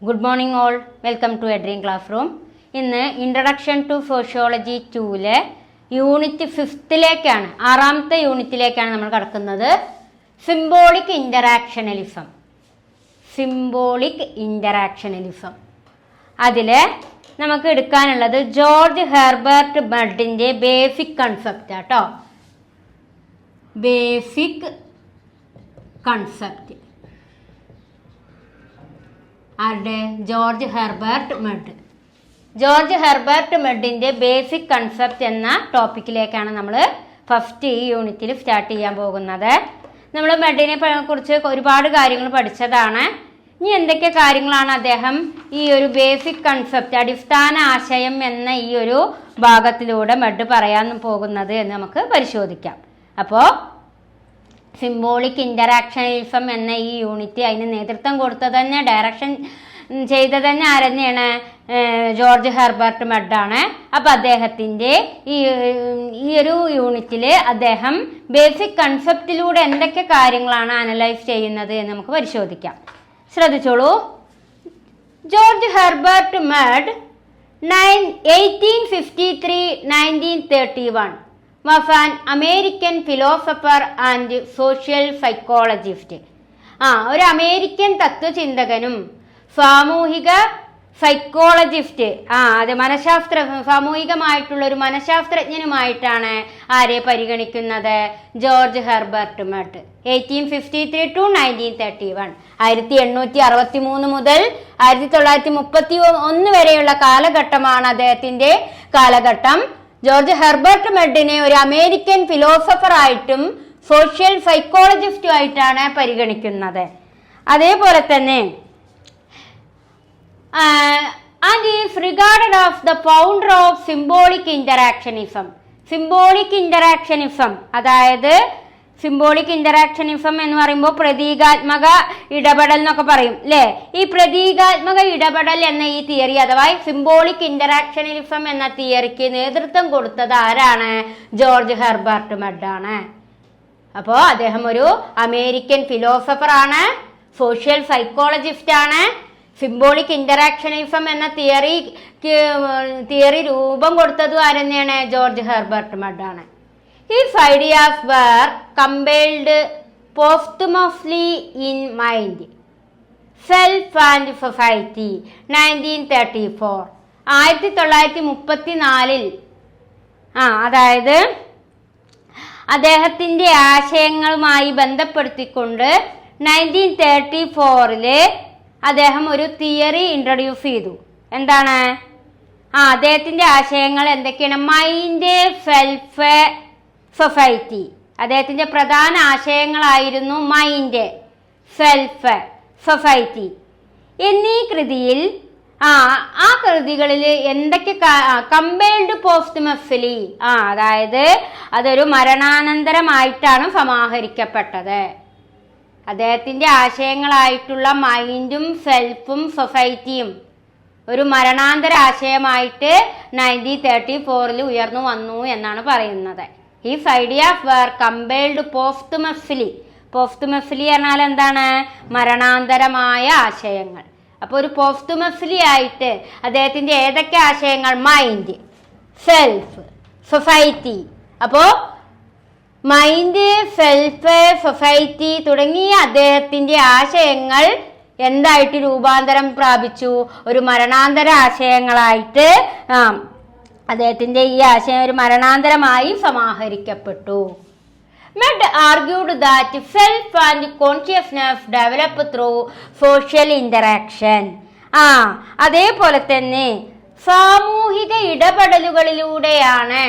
Good morning all. Welcome to Adrian Classroom. ഇന്ന് introduction two sociology 2-ലെ unit 5ലേക്കാണ്, 6ാമത്തെ യൂണിറ്റിലേക്കാണ് നമ്മൾ കടക്കുന്നത്. Symbolic ഇൻ്ററാക്ഷണലിസം. അതിൽ നമുക്ക് എടുക്കാനുള്ളത് ജോർജ് ഹെർബർട്ട് മെഡിൻ്റെ ബേസിക് കൺസെപ്റ്റ് ആട്ടോ. ബേസിക് കൺസെപ്റ്റ് ആരുടെ? ജോർജ് ഹെർബർട്ട് മെഡിൻ്റെ ബേസിക് കൺസെപ്റ്റ് എന്ന ടോപ്പിക്കിലേക്കാണ് നമ്മൾ ഫസ്റ്റ് ഈ യൂണിറ്റിൽ സ്റ്റാർട്ട് ചെയ്യാൻ പോകുന്നത്. നമ്മൾ മെഡിനെ കുറിച്ച് ഒരുപാട് കാര്യങ്ങൾ പഠിച്ചതാണ്. ഇനി എന്തൊക്കെ കാര്യങ്ങളാണ് അദ്ദേഹം ഈ ഒരു ബേസിക് കൺസെപ്റ്റ്, അടിസ്ഥാന ആശയം എന്ന ഈ ഒരു ഭാഗത്തിലൂടെ മെഡ് പറയാൻ പോകുന്നത് എന്ന് നമുക്ക് പരിശോധിക്കാം. അപ്പോൾ സിംബോളിക് ഇൻ്ററാക്ഷണലിസം എന്ന ഈ യൂണിറ്റ് അതിന് നേതൃത്വം കൊടുത്തത് തന്നെ, ഡയറക്ഷൻ ചെയ്തത് തന്നെ ആരെന്നെയാണ്? George Herbert മെഡാണ്. അപ്പം അദ്ദേഹത്തിൻ്റെ ഈ ഒരു യൂണിറ്റിൽ അദ്ദേഹം ബേസിക് കൺസെപ്റ്റിലൂടെ എന്തൊക്കെ കാര്യങ്ങളാണ് അനലൈസ് ചെയ്യുന്നത് എന്ന് നമുക്ക് പരിശോധിക്കാം. ശ്രദ്ധിച്ചോളൂ. George Herbert Mead 1853-1931 was an American philosopher and social psychologist. ഒരു അമേരിക്കൻ തത്വചിന്തകനും സാമൂഹിക സൈക്കോളജിസ്റ്റ്, സാമൂഹികമായിട്ടുള്ള ഒരു മനഃശാസ്ത്രജ്ഞനുമായിട്ടാണ് ആരെ പരിഗണിക്കുന്നത്? George Herbert Mead. 1853-1931, 1863 മുതൽ 1931 വരെയുള്ള കാലഘട്ടമാണ് അദ്ദേഹത്തിൻ്റെ കാലഘട്ടം. ജോർജ് ഹെർബർട്ട് മെഡിനെ ഒരു അമേരിക്കൻ ഫിലോസഫറായിട്ടും സോഷ്യൽ സൈക്കോളജിസ്റ്റുമായിട്ടാണ് പരിഗണിക്കുന്നത്. അതേപോലെ തന്നെ and is regarded as the founder of symbolic interactionism. അതായത് സിംബോളിക് ഇൻ്ററാക്ഷനിസം എന്ന് പറയുമ്പോൾ പ്രതീകാത്മക ഇടപെടൽ എന്നൊക്കെ പറയും അല്ലേ? ഈ പ്രതീകാത്മക ഇടപെടൽ എന്ന ഈ തിയറി അഥവാ സിംബോളിക് ഇൻ്ററാക്ഷനിസം എന്ന തിയറിക്ക് നേതൃത്വം കൊടുത്തത് ആരാണ്? ജോർജ് ഹെർബർട്ട് മെഡാണ്. അപ്പോൾ അദ്ദേഹം ഒരു അമേരിക്കൻ ഫിലോസഫറാണ്, സോഷ്യൽ സൈക്കോളജിസ്റ്റ് ആണ്. സിംബോളിക് ഇൻ്ററാക്ഷനിസം എന്ന തിയറി രൂപം കൊടുത്തതും ആരെന്നെയാണ്? ജോർജ് ഹെർബർട്ട് മെഡാണ്. His ideas were compiled posthumously in Mind, Self and Society, 1934. 1934 അതായത് അദ്ദേഹത്തിൻ്റെ ആശയങ്ങളുമായി ബന്ധപ്പെടുത്തിക്കൊണ്ട് 1934 അദ്ദേഹം ഒരു തിയറി ഇൻട്രൊഡ്യൂസ് ചെയ്തു. എന്താണ് അദ്ദേഹത്തിൻ്റെ ആശയങ്ങൾ? എന്തൊക്കെയാണ്? Mind, self, society. അദ്ദേഹത്തിൻ്റെ പ്രധാന ആശയങ്ങളായിരുന്നു മൈൻഡ്, സെൽഫ്, സൊസൈറ്റി എന്നീ കൃതിയിൽ. ആ കൃതികളിൽ എന്തൊക്കെ? കമ്പൈൽഡ് പോസ്റ്റ്മസ്ലി, അതായത് അതൊരു മരണാനന്തരമായിട്ടാണ് സമാഹരിക്കപ്പെട്ടത്. അദ്ദേഹത്തിൻ്റെ ആശയങ്ങളായിട്ടുള്ള മൈൻഡും സെൽഫും സൊസൈറ്റിയും ഒരു മരണാന്തര ആശയമായിട്ട് 1934 ഉയർന്നു വന്നു എന്നാണ് പറയുന്നത്. His ideas were compiled posthumously. പോസ്റ്റ്മസ്ലി പറഞ്ഞാൽ എന്താണ്? മരണാന്തരമായ ആശയങ്ങൾ. അപ്പോൾ ഒരു പോസ്റ്റ്മസ്ലി ആയിട്ട് അദ്ദേഹത്തിൻ്റെ ഏതൊക്കെ ആശയങ്ങൾ? Mind, self, society. അപ്പോൾ മൈൻഡ്, സെൽഫ്, സൊസൈറ്റി തുടങ്ങിയ അദ്ദേഹത്തിൻ്റെ ആശയങ്ങൾ എന്തായിട്ട് രൂപാന്തരം പ്രാപിച്ചു? ഒരു മരണാന്തര ആശയങ്ങളായിട്ട് അദ്ദേഹത്തിൻ്റെ ഈ ആശയം ഒരു മരണാന്തരമായി സമാഹരിക്കപ്പെട്ടു. Mead argued that self and consciousness develop through social interaction. അതേപോലെ തന്നെ സാമൂഹിക ഇടപെടലുകളിലൂടെയാണ്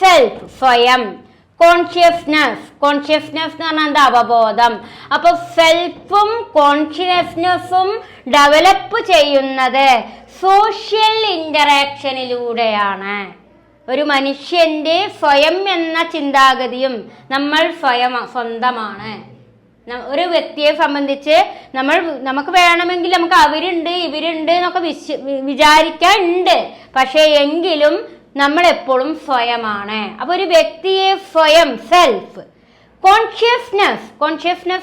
സെൽഫ്, സ്വയം, കോൺഷ്യസ്നസ് എന്ന് പറഞ്ഞാൽ എന്താ? അവബോധം. അപ്പോൾ സെൽഫും കോൺഷ്യസ്നസ്സും ഡെവലപ്പ് ചെയ്യുന്നത് സോഷ്യൽ ഇൻ്ററാക്ഷനിലൂടെയാണ്. ഒരു മനുഷ്യൻ്റെ സ്വയം എന്ന ചിന്താഗതിയും നമ്മൾ സ്വന്തമാണ്. ഒരു വ്യക്തിയെ സംബന്ധിച്ച് നമുക്ക് വേണമെങ്കിൽ നമുക്ക് അവരുണ്ട് ഇവരുണ്ട് എന്നൊക്കെ വിചാരിക്കാനുണ്ട്. പക്ഷേ എങ്കിലും നമ്മൾ എപ്പോഴും സ്വയമാണ്. അപ്പോൾ ഒരു വ്യക്തിയെ സ്വയം, സെൽഫ്, കോൺഷ്യസ്നസ്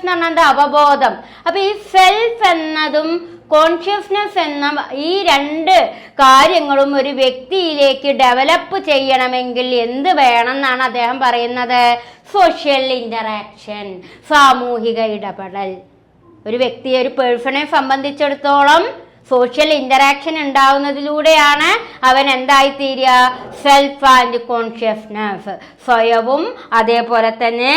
എന്ന് പറഞ്ഞാൽ അവബോധം. അപ്പോൾ ഈ സെൽഫ് എന്നതും കോൺഷ്യസ്നെസ് എന്ന ഈ രണ്ട് കാര്യങ്ങളും ഒരു വ്യക്തിയിലേക്ക് ഡെവലപ്പ് ചെയ്യണമെങ്കിൽ എന്ത് വേണം എന്നാണ് അദ്ദേഹം പറയുന്നത്? സോഷ്യൽ ഇന്ററാക്ഷൻ, സാമൂഹിക ഇടപെടൽ. ഒരു വ്യക്തിയെ, ഒരു പേഴ്സണെ സംബന്ധിച്ചിടത്തോളം സോഷ്യൽ ഇന്ററാക്ഷൻ ഉണ്ടാവുന്നതിലൂടെയാണ് അവൻ എന്തായിത്തീരുക? സെൽഫ് ആൻഡ് കോൺഷ്യസ്നെസ്, സ്വയവും അതേപോലെ തന്നെ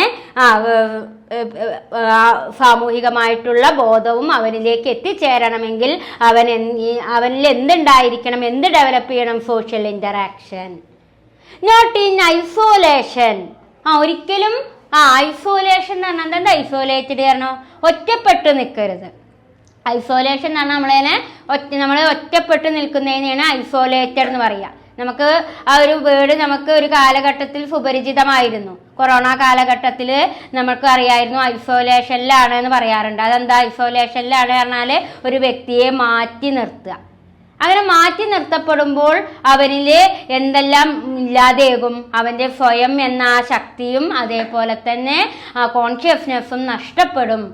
സാമൂഹികമായിട്ടുള്ള ബോധവും അവനിലേക്ക് എത്തിച്ചേരണമെങ്കിൽ അവനിൽ എന്തുണ്ടായിരിക്കണം, എന്ത് ഡെവലപ്പ് ചെയ്യണം? Social interaction. Not in isolation. ഒരിക്കലും ഐസോലേഷൻ എന്ന് പറഞ്ഞാൽ എന്താ? ഐസോലേറ്റഡ് കാരണം ഒറ്റപ്പെട്ടു നിൽക്കരുത്. ഐസോലേഷൻ എന്ന് പറഞ്ഞാൽ നമ്മൾ ഒറ്റപ്പെട്ട് നിൽക്കുന്നതിനെയാണ് ഐസോലേറ്റഡ് എന്ന് പറയുക. നമുക്ക് ആ ഒരു വേർഡ് നമുക്ക് ഒരു കാലഘട്ടത്തിൽ സുപരിചിതമായിരുന്നു. കൊറോണ കാലഘട്ടത്തിൽ നമുക്ക് അറിയായിരുന്നു ഐസോലേഷനിലാണ് എന്ന് പറയാറുണ്ട്. അതെന്താ ഐസോലേഷനിലാണ് പറഞ്ഞാൽ ഒരു വ്യക്തിയെ മാറ്റി നിർത്തുക. അങ്ങനെ മാറ്റി നിർത്തപ്പെടുമ്പോൾ അവനിൽ എന്തെല്ലാം ഇല്ലാതെയാകും? അവൻ്റെ സ്വയം എന്ന ആ ശക്തിയും അതേപോലെ തന്നെ ആ കോൺഷ്യസ്നെസ്സും നഷ്ടപ്പെടും.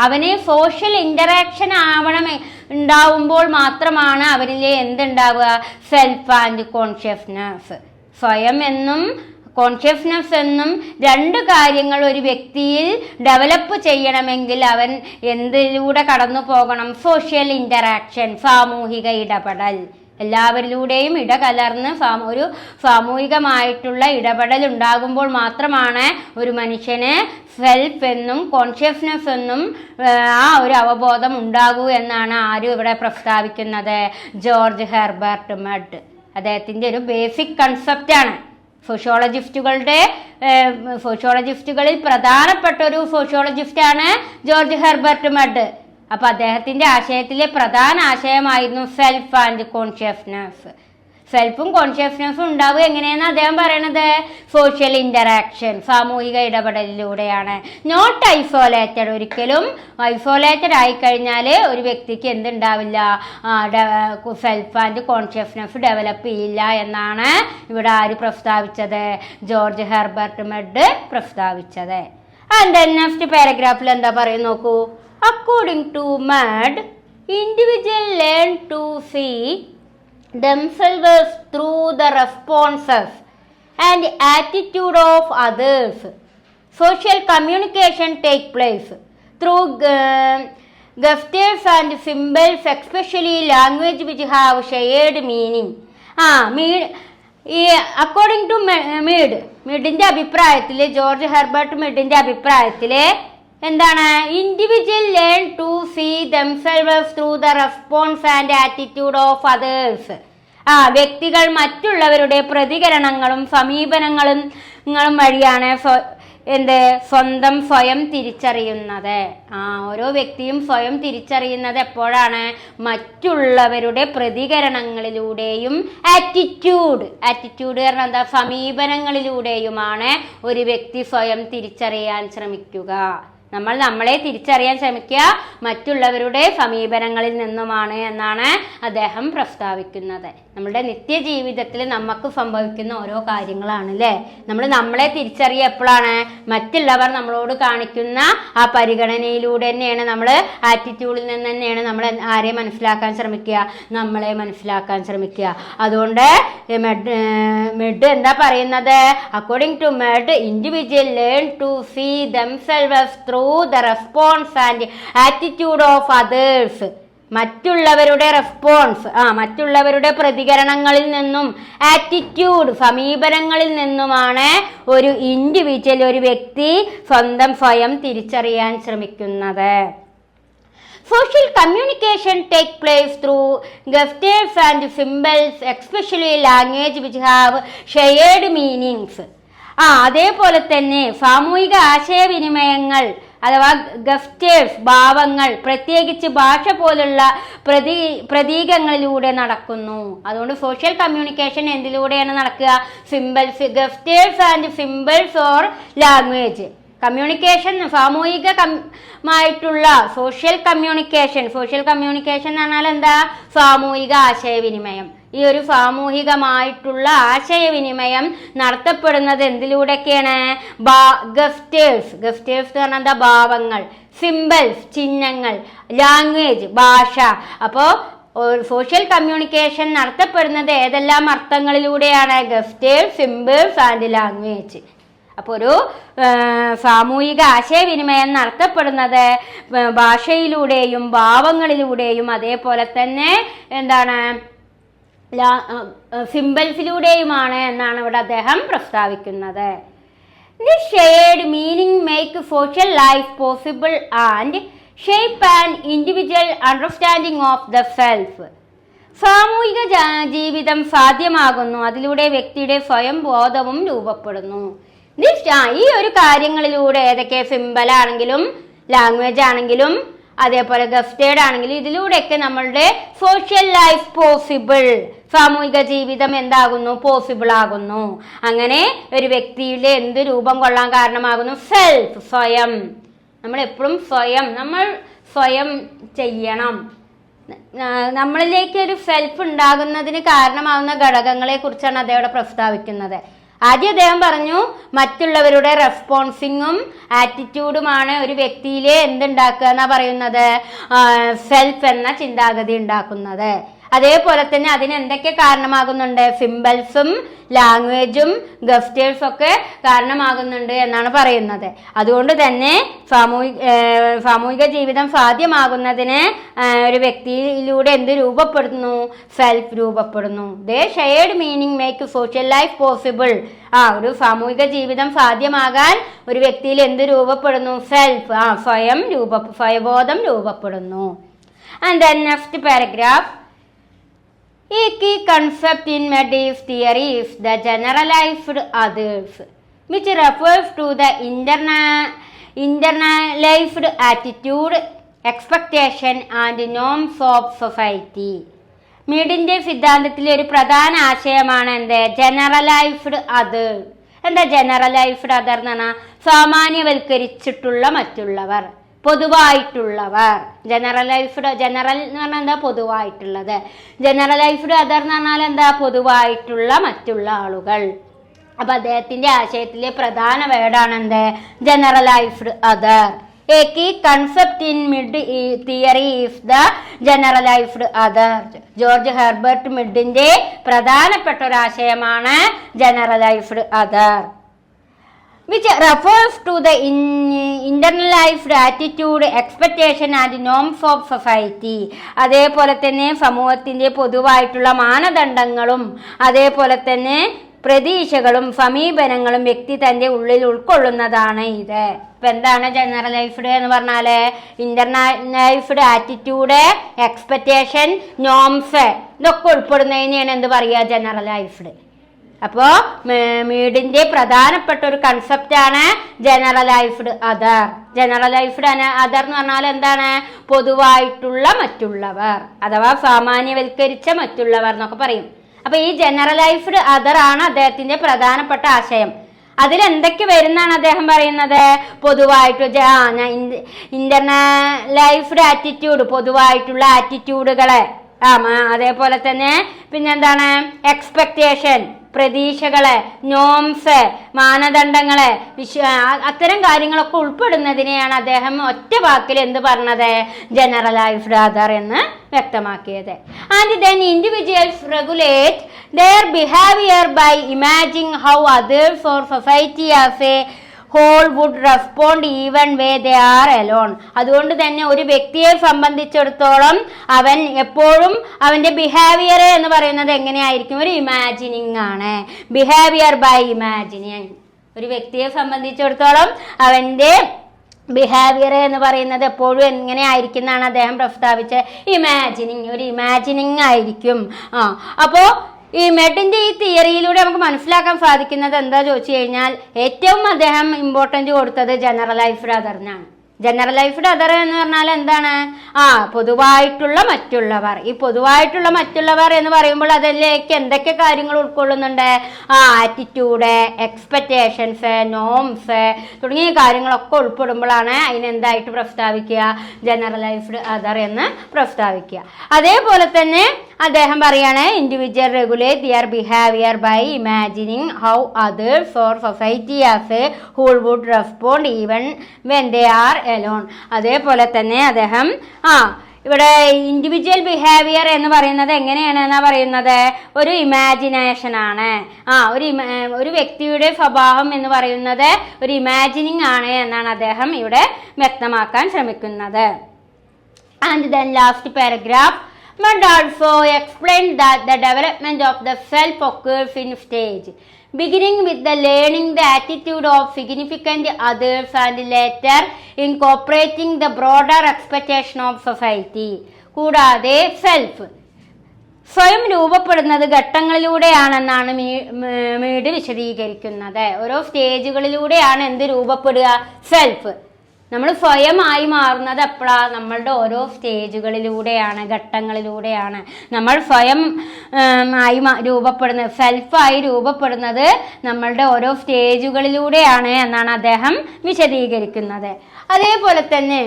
അവന് സോഷ്യൽ ഇന്ററാക്ഷൻ ഉണ്ടാവുമ്പോൾ മാത്രമാണ് അവരിൽ എന്തുണ്ടാവുക? Self and consciousness. സ്വയം എന്നും കോൺഷ്യസ്നെസ് എന്നും രണ്ട് കാര്യങ്ങൾ ഒരു വ്യക്തിയിൽ ഡെവലപ്പ് ചെയ്യണമെങ്കിൽ അവൻ എന്തിലൂടെ കടന്നു പോകണം? സോഷ്യൽ ഇന്ററാക്ഷൻ, സാമൂഹിക ഇടപെടൽ. എല്ലാവരിലൂടെയും ഇടകലർന്ന് ഒരു സാമൂഹികമായിട്ടുള്ള ഇടപെടൽ ഉണ്ടാകുമ്പോൾ മാത്രമാണ് ഒരു മനുഷ്യന് സെൽഫ് എന്നും കോൺഷ്യസ്നെസ് എന്നും ആ ഒരു അവബോധം ഉണ്ടാകൂ എന്നാണ് ആരും ഇവിടെ പ്രസ്താവിക്കുന്നത്? ജോർജ് ഹെർബർട്ട് മെഡ്. അദ്ദേഹത്തിൻ്റെ ഒരു ബേസിക് കൺസെപ്റ്റാണ്. സോഷ്യോളജിസ്റ്റുകളിൽ പ്രധാനപ്പെട്ട ഒരു സോഷ്യോളജിസ്റ്റാണ് ജോർജ് ഹെർബർട്ട് മെഡ്. അപ്പൊ അദ്ദേഹത്തിന്റെ ആശയത്തിലെ പ്രധാന ആശയമായിരുന്നു സെൽഫ് ആൻഡ് കോൺഷ്യസ്നെസ്. സെൽഫും കോൺഷ്യസ്നെസ്സും ഉണ്ടാവുക എങ്ങനെയെന്ന് അദ്ദേഹം പറയണത്? സോഷ്യൽ ഇന്ററാക്ഷൻ, സാമൂഹിക ഇടപെടലിലൂടെയാണ്. Not isolated. ഒരിക്കലും ഐസോലേറ്റഡ് ആയിക്കഴിഞ്ഞാൽ ഒരു വ്യക്തിക്ക് എന്തുണ്ടാവില്ല? സെൽഫ് ആൻഡ് കോൺഷ്യസ്നെസ് ഡെവലപ്പ് ചെയ്യില്ല എന്നാണ് ഇവിടെ ആര് പ്രസ്താവിച്ചത്? ജോർജ് ഹെർബർട്ട് മെഡ് പ്രസ്താവിച്ചത്. ആൻഡ് നെക്സ്റ്റ് പാരഗ്രാഫിൽ എന്താ പറയും നോക്കൂ. According to Mead, individuals learn to see themselves through the responses and attitude of others. Social communication takes place through gestures and symbols, especially language which have shared meaning. According to മിഡിന്റെ അഭിപ്രായത്തിൽ, George Herbert മിഡിന്റെ അഭിപ്രായത്തിൽ എന്താണ്? Individual learn to see themselves through the response and attitude of others. വ്യക്തികൾ മറ്റുള്ളവരുടെ പ്രതികരണങ്ങളും സമീപനങ്ങളും വഴിയാണ് സ്വന്തം സ്വയം തിരിച്ചറിയുന്നത്. ഓരോ വ്യക്തിയും സ്വയം തിരിച്ചറിയുന്നത് എപ്പോഴാണ്? മറ്റുള്ളവരുടെ പ്രതികരണങ്ങളിലൂടെയും ആറ്റിറ്റ്യൂഡ് പറഞ്ഞാൽ എന്താ? സമീപനങ്ങളിലൂടെയുമാണ് ഒരു വ്യക്തി സ്വയം തിരിച്ചറിയാൻ ശ്രമിക്കുക. നമ്മൾ നമ്മളെ തിരിച്ചറിയാൻ ശ്രമിക്കുക മറ്റുള്ളവരുടെ സമീപനങ്ങളിൽ നിന്നുമാണ് എന്നാണ് അദ്ദേഹം പ്രസ്താവിക്കുന്നത്. നമ്മുടെ നിത്യജീവിതത്തിൽ നമുക്ക് സംഭവിക്കുന്ന ഓരോ കാര്യങ്ങളാണ് അല്ലേ. നമ്മൾ നമ്മളെ തിരിച്ചറിയുക എപ്പോഴാണ്? മറ്റുള്ളവർ നമ്മളോട് കാണിക്കുന്ന ആ പരിഗണനയിലൂടെ തന്നെയാണ്, നമ്മൾ ആറ്റിറ്റ്യൂഡിൽ നിന്ന് തന്നെയാണ് നമ്മൾ ആരെ മനസ്സിലാക്കാൻ ശ്രമിക്കുക? നമ്മളെ മനസ്സിലാക്കാൻ ശ്രമിക്കുക. അതുകൊണ്ട് മെഡ് എന്താ പറയുന്നത്? According to Mead, individual learn to see themselves through the response and attitude of others. മറ്റുള്ളവരുടെ റെസ്പോൺസ്, മറ്റുള്ളവരുടെ പ്രതികരണങ്ങളിൽ നിന്നും ആറ്റിറ്റ്യൂഡ്, സമീപനങ്ങളിൽ നിന്നുമാണ് ഒരു ഇൻഡിവിജ്വൽ, ഒരു വ്യക്തി സ്വയം തിരിച്ചറിയാൻ ശ്രമിക്കുന്നത്. Social communication take place through gestures and symbols, especially language which have shared meanings. അതേപോലെ തന്നെ സാമൂഹിക ആശയവിനിമയങ്ങൾ അഥവാ ഗസ്റ്റേഴ്സ്, ഭാവങ്ങൾ, പ്രത്യേകിച്ച് ഭാഷ പോലുള്ള പ്രതീകങ്ങളിലൂടെ നടക്കുന്നു. അതുകൊണ്ട് സോഷ്യൽ കമ്മ്യൂണിക്കേഷൻ എന്തിലൂടെയാണ് നടക്കുക? Symbols, gestures and symbols or language. Communication സാമൂഹികമായിട്ടുള്ള സോഷ്യൽ കമ്മ്യൂണിക്കേഷൻ എന്ന് പറഞ്ഞാൽ എന്താ? സാമൂഹിക ആശയവിനിമയം. ഈ ഒരു സാമൂഹികമായിട്ടുള്ള ആശയവിനിമയം നടത്തപ്പെടുന്നത് എന്തിലൂടെയൊക്കെയാണ്? ഗസ്റ്റേഴ്സ് എന്ന് പറഞ്ഞാൽ എന്താ? ഭാവങ്ങൾ. സിംബൽസ് ചിഹ്നങ്ങൾ, ലാംഗ്വേജ് ഭാഷ. അപ്പോൾ സോഷ്യൽ കമ്മ്യൂണിക്കേഷൻ നടത്തപ്പെടുന്നത് ഏതെല്ലാം അർത്ഥങ്ങളിലൂടെയാണ്? Gestures, symbols and language. അപ്പോൾ ഒരു സാമൂഹിക ആശയവിനിമയം നടത്തപ്പെടുന്നത് ഭാഷയിലൂടെയും ഭാവങ്ങളിലൂടെയും അതേപോലെ തന്നെ എന്താണ് സിംബൽസിലൂടെയുമാണ് എന്നാണ് ഇവിടെ അദ്ദേഹം പ്രസ്താവിക്കുന്നത്. This shared meaning make social life possible and shape an individual understanding of the self. സാമൂഹിക ജീവിതം സാധ്യമാകുന്നു, അതിലൂടെ വ്യക്തിയുടെ സ്വയം ബോധവും രൂപപ്പെടുന്നു. ഈ ഒരു കാര്യങ്ങളിലൂടെ ഏതൊക്കെ സിംബലാണെങ്കിലും ലാംഗ്വേജ് ആണെങ്കിലും അതേപോലെ ഗസ്റ്റേഡ് ആണെങ്കിലും ഇതിലൂടെയൊക്കെ നമ്മളുടെ സോഷ്യൽ ലൈഫ് പോസിബിൾ, സാമൂഹിക ജീവിതം എന്താകുന്നു? പോസിബിൾ ആകുന്നു. അങ്ങനെ ഒരു വ്യക്തിയുടെ എന്ത് രൂപം കൊള്ളാൻ കാരണമാകുന്നു? സെൽഫ്, സ്വയം. നമ്മൾ എപ്പോഴും നമ്മൾ സ്വയം ചെയ്യണം. നമ്മളിലേക്ക് ഒരു സെൽഫ് ഉണ്ടാകുന്നതിന് കാരണമാകുന്ന ഘടകങ്ങളെ കുറിച്ചാണ് അദ്ദേഹം പ്രസ്താവിക്കുന്നത്. ആദ്യം അദ്ദേഹം പറഞ്ഞു മറ്റുള്ളവരുടെ റെസ്പോൺസിങ്ങും ആറ്റിറ്റ്യൂഡുമാണ് ഒരു വ്യക്തിയിലെ എന്തുണ്ടാക്കുക എന്നാ പറയുന്നത്? സെൽഫ് എന്ന ചിന്താഗതി ഉണ്ടാക്കുന്നത്. അതേപോലെ തന്നെ അതിന് എന്തൊക്കെ കാരണമാകുന്നുണ്ട്? സിംബൽസും ലാംഗ്വേജും ഗസ്റ്റേഴ്സും ഒക്കെ കാരണമാകുന്നുണ്ട് എന്നാണ് പറയുന്നത്. അതുകൊണ്ട് തന്നെ സാമൂഹിക ജീവിതം സാധ്യമാകുന്നതിന് ഒരു വ്യക്തിയിലൂടെ എന്ത് രൂപപ്പെടുന്നു? സെൽഫ് രൂപപ്പെടുന്നു. They shared meaning make social life possible. ഒരു സാമൂഹിക ജീവിതം സാധ്യമാകാൻ ഒരു വ്യക്തിയിൽ എന്ത് രൂപപ്പെടുന്നു? സെൽഫ്, സ്വയബോധം രൂപപ്പെടുന്നു. And then next paragraph. A key concept in Mediv's theory is the generalized others, which refers to the internalized attitude, expectation and norms of society. മീഡിന്റെ സിദ്ധാന്തത്തിലെ ഒരു പ്രധാന ആശയമാണ് എന്ത്? Generalised other. എന്താ ജനറലൈസ്ഡ് അതർ എന്ന് പറഞ്ഞാൽ? സാമാന്യവൽക്കരിച്ചിട്ടുള്ള മറ്റുള്ളവർ, പൊതുവായിട്ടുള്ളവർ. ജനറൽ എന്ന് പറഞ്ഞാൽ എന്താ? പൊതുവായിട്ടുള്ളത്. ജനറലൈസ്ഡ് അതർ എന്ന് പറഞ്ഞാൽ എന്താ? പൊതുവായിട്ടുള്ള മറ്റുള്ള ആളുകൾ. അപ്പൊ അദ്ദേഹത്തിന്റെ ആശയത്തിലെ പ്രധാന വേർഡാണ് എന്ത്? Generalised other. A key concept in mid theory is the generalized other. George Herbert മിഡിന്റെ പ്രധാനപ്പെട്ട ഒരു ആശയമാണ് generalized other, which refers to the internalized attitude, expectation and norms of society. അതേപോലെ തന്നെ സമൂഹത്തിന്റെ പൊതുവായിട്ടുള്ള മാനദണ്ഡങ്ങളും അതേപോലെ തന്നെ പ്രതീക്ഷകളും സമീപനങ്ങളും വ്യക്തി തന്റെ ഉള്ളിൽ ഉൾക്കൊള്ളുന്നതാണ് ഇത്. ഇപ്പൊ എന്താണ് ജനറലൈസ്ഡ് എന്ന് പറഞ്ഞാല്? ഇന്റർനലൈസ്ഡ് ആറ്റിറ്റ്യൂഡ്, എക്സ്പെക്ടേഷൻ, നോംസ് ഇതൊക്കെ ഉൾപ്പെടുന്നതിനെയാണ് എന്ത് പറയുക? ജനറലൈസ്ഡ്. അപ്പോ മീഡിന്റെ പ്രധാനപ്പെട്ട ഒരു കൺസെപ്റ്റാണ് ജനറലൈസ്ഡ് അതർ. ജനറലൈസ്ഡ് അതർ എന്ന് പറഞ്ഞാൽ എന്താണ്? പൊതുവായിട്ടുള്ള മറ്റുള്ളവർ അഥവാ സാമാന്യവൽക്കരിച്ച മറ്റുള്ളവർ എന്നൊക്കെ പറയും. അപ്പൊ ഈ ജനറലൈസ്ഡ് അതർ ആണ് അദ്ദേഹത്തിന്റെ പ്രധാനപ്പെട്ട ആശയം. അതിലെന്തൊക്കെ വരുന്നാണ് അദ്ദേഹം പറയുന്നത്? പൊതുവായിട്ട് ഇന്റർനലൈസ്ഡ് ആറ്റിറ്റ്യൂഡ്, പൊതുവായിട്ടുള്ള ആറ്റിറ്റ്യൂഡുകളെ, അതേപോലെ തന്നെ പിന്നെന്താണ്? എക്സ്പെക്ടേഷൻ, പ്രതീക്ഷകളെ, നോംസ്, മാനദണ്ഡങ്ങളെ, അത്തരം കാര്യങ്ങളൊക്കെ ഉൾപ്പെടുന്നതിനെയാണ് അദ്ദേഹം ഒറ്റ വാക്കിൽ എന്ത് പറഞ്ഞത്? ജനറലൈസ്ഡ് അതർ എന്ന് വ്യക്തമാക്കിയത്. And then individuals regulate their behavior by imagining how others or society as a whole would respond even when they are alone. അതുകൊണ്ട് തന്നെ ഒരു വ്യക്തിയെ സംബന്ധിച്ചിടത്തോളം അവൻ എപ്പോഴും അവന്റെ ബിഹേവിയർ എന്ന് പറയുന്നത് എങ്ങനെയായിരിക്കും? ഒരു ഇമാജിനിങ് ആണ്. Behaviour by imagining. ഒരു വ്യക്തിയെ സംബന്ധിച്ചിടത്തോളം അവന്റെ ബിഹേവിയർ എന്ന് പറയുന്നത് എപ്പോഴും എങ്ങനെ ആയിരിക്കും എന്നാണ് അദ്ദേഹം പ്രസ്താവിച്ചത്? ഇമാജിനിങ്, ഒരു ഇമാജിനിങ് ആയിരിക്കും. അപ്പോ ഈ മെഡിന്റെ ഈ തിയറിയിലൂടെ നമുക്ക് മനസ്സിലാക്കാൻ സാധിക്കുന്നത് എന്താ ചോദിച്ചു കഴിഞ്ഞാൽ, ഏറ്റവും അദ്ദേഹം ഇമ്പോർട്ടൻറ്റ് കൊടുത്തത് ജനറലൈസ്ഡ് അതറിനാണ്. ജനറലൈസ്ഡ് അതർ എന്ന് പറഞ്ഞാൽ എന്താണ്? പൊതുവായിട്ടുള്ള മറ്റുള്ളവർ. ഈ പൊതുവായിട്ടുള്ള മറ്റുള്ളവർ എന്ന് പറയുമ്പോൾ അതിലേക്ക് എന്തൊക്കെ കാര്യങ്ങൾ ഉൾക്കൊള്ളുന്നുണ്ട്? ആറ്റിറ്റ്യൂഡ്, എക്സ്പെക്ടേഷൻസ്, നോംസ് തുടങ്ങിയ കാര്യങ്ങളൊക്കെ ഉൾപ്പെടുമ്പോഴാണ് അതിനെന്തായിട്ട് പ്രസ്താവിക്കുക? ജനറലൈസ്ഡ് അതർ എന്ന് പ്രസ്താവിക്കുക. അതേപോലെ തന്നെ അദ്ദേഹം പറയാണ് individual regulate their behaviour by imagining how others or society as a whole would respond even when they are alone. അതേപോലെ തന്നെ അദ്ദേഹം ഇവിടെ ഇൻഡിവിജ്വൽ ബിഹേവിയർ എന്ന് പറയുന്നത് എങ്ങനെയാണെന്നാ പറയുന്നത്, ഒരു ഇമാജിനേഷൻ ആണ്. ഒരു വ്യക്തിയുടെ സ്വഭാവം എന്ന് പറയുന്നത് ഒരു ഇമാജിനിങ് ആണ് എന്നാണ് അദ്ദേഹം ഇവിടെ വ്യക്തമാക്കാൻ ശ്രമിക്കുന്നത്. And then last paragraph, but also explained that the development of the self occurs in stage, beginning with the learning the attitude of significant others and later incorporating the broader expectation of society. കൂടാതെ self സ്വയം രൂപപ്പെടുന്നത് ഘട്ടങ്ങളിലൂടെയാണെന്നാണ് maid വിശദീകരിക്കുന്നത്. ഓരോ സ്റ്റേജുകളിലൂടെയാണ് എന്ത് രൂപപ്പെടുക, self. നമ്മൾ സ്വയമായി മാറുന്നത് എപ്പോഴാണ്, നമ്മളുടെ ഓരോ സ്റ്റേജുകളിലൂടെയാണ്, ഘട്ടങ്ങളിലൂടെയാണ് നമ്മൾ സ്വയം ആയി രൂപപ്പെടുന്നത്. സെൽഫായി രൂപപ്പെടുന്നത് നമ്മളുടെ ഓരോ സ്റ്റേജുകളിലൂടെയാണ് എന്നാണ് അദ്ദേഹം വിശദീകരിക്കുന്നത്. അതേപോലെ തന്നെ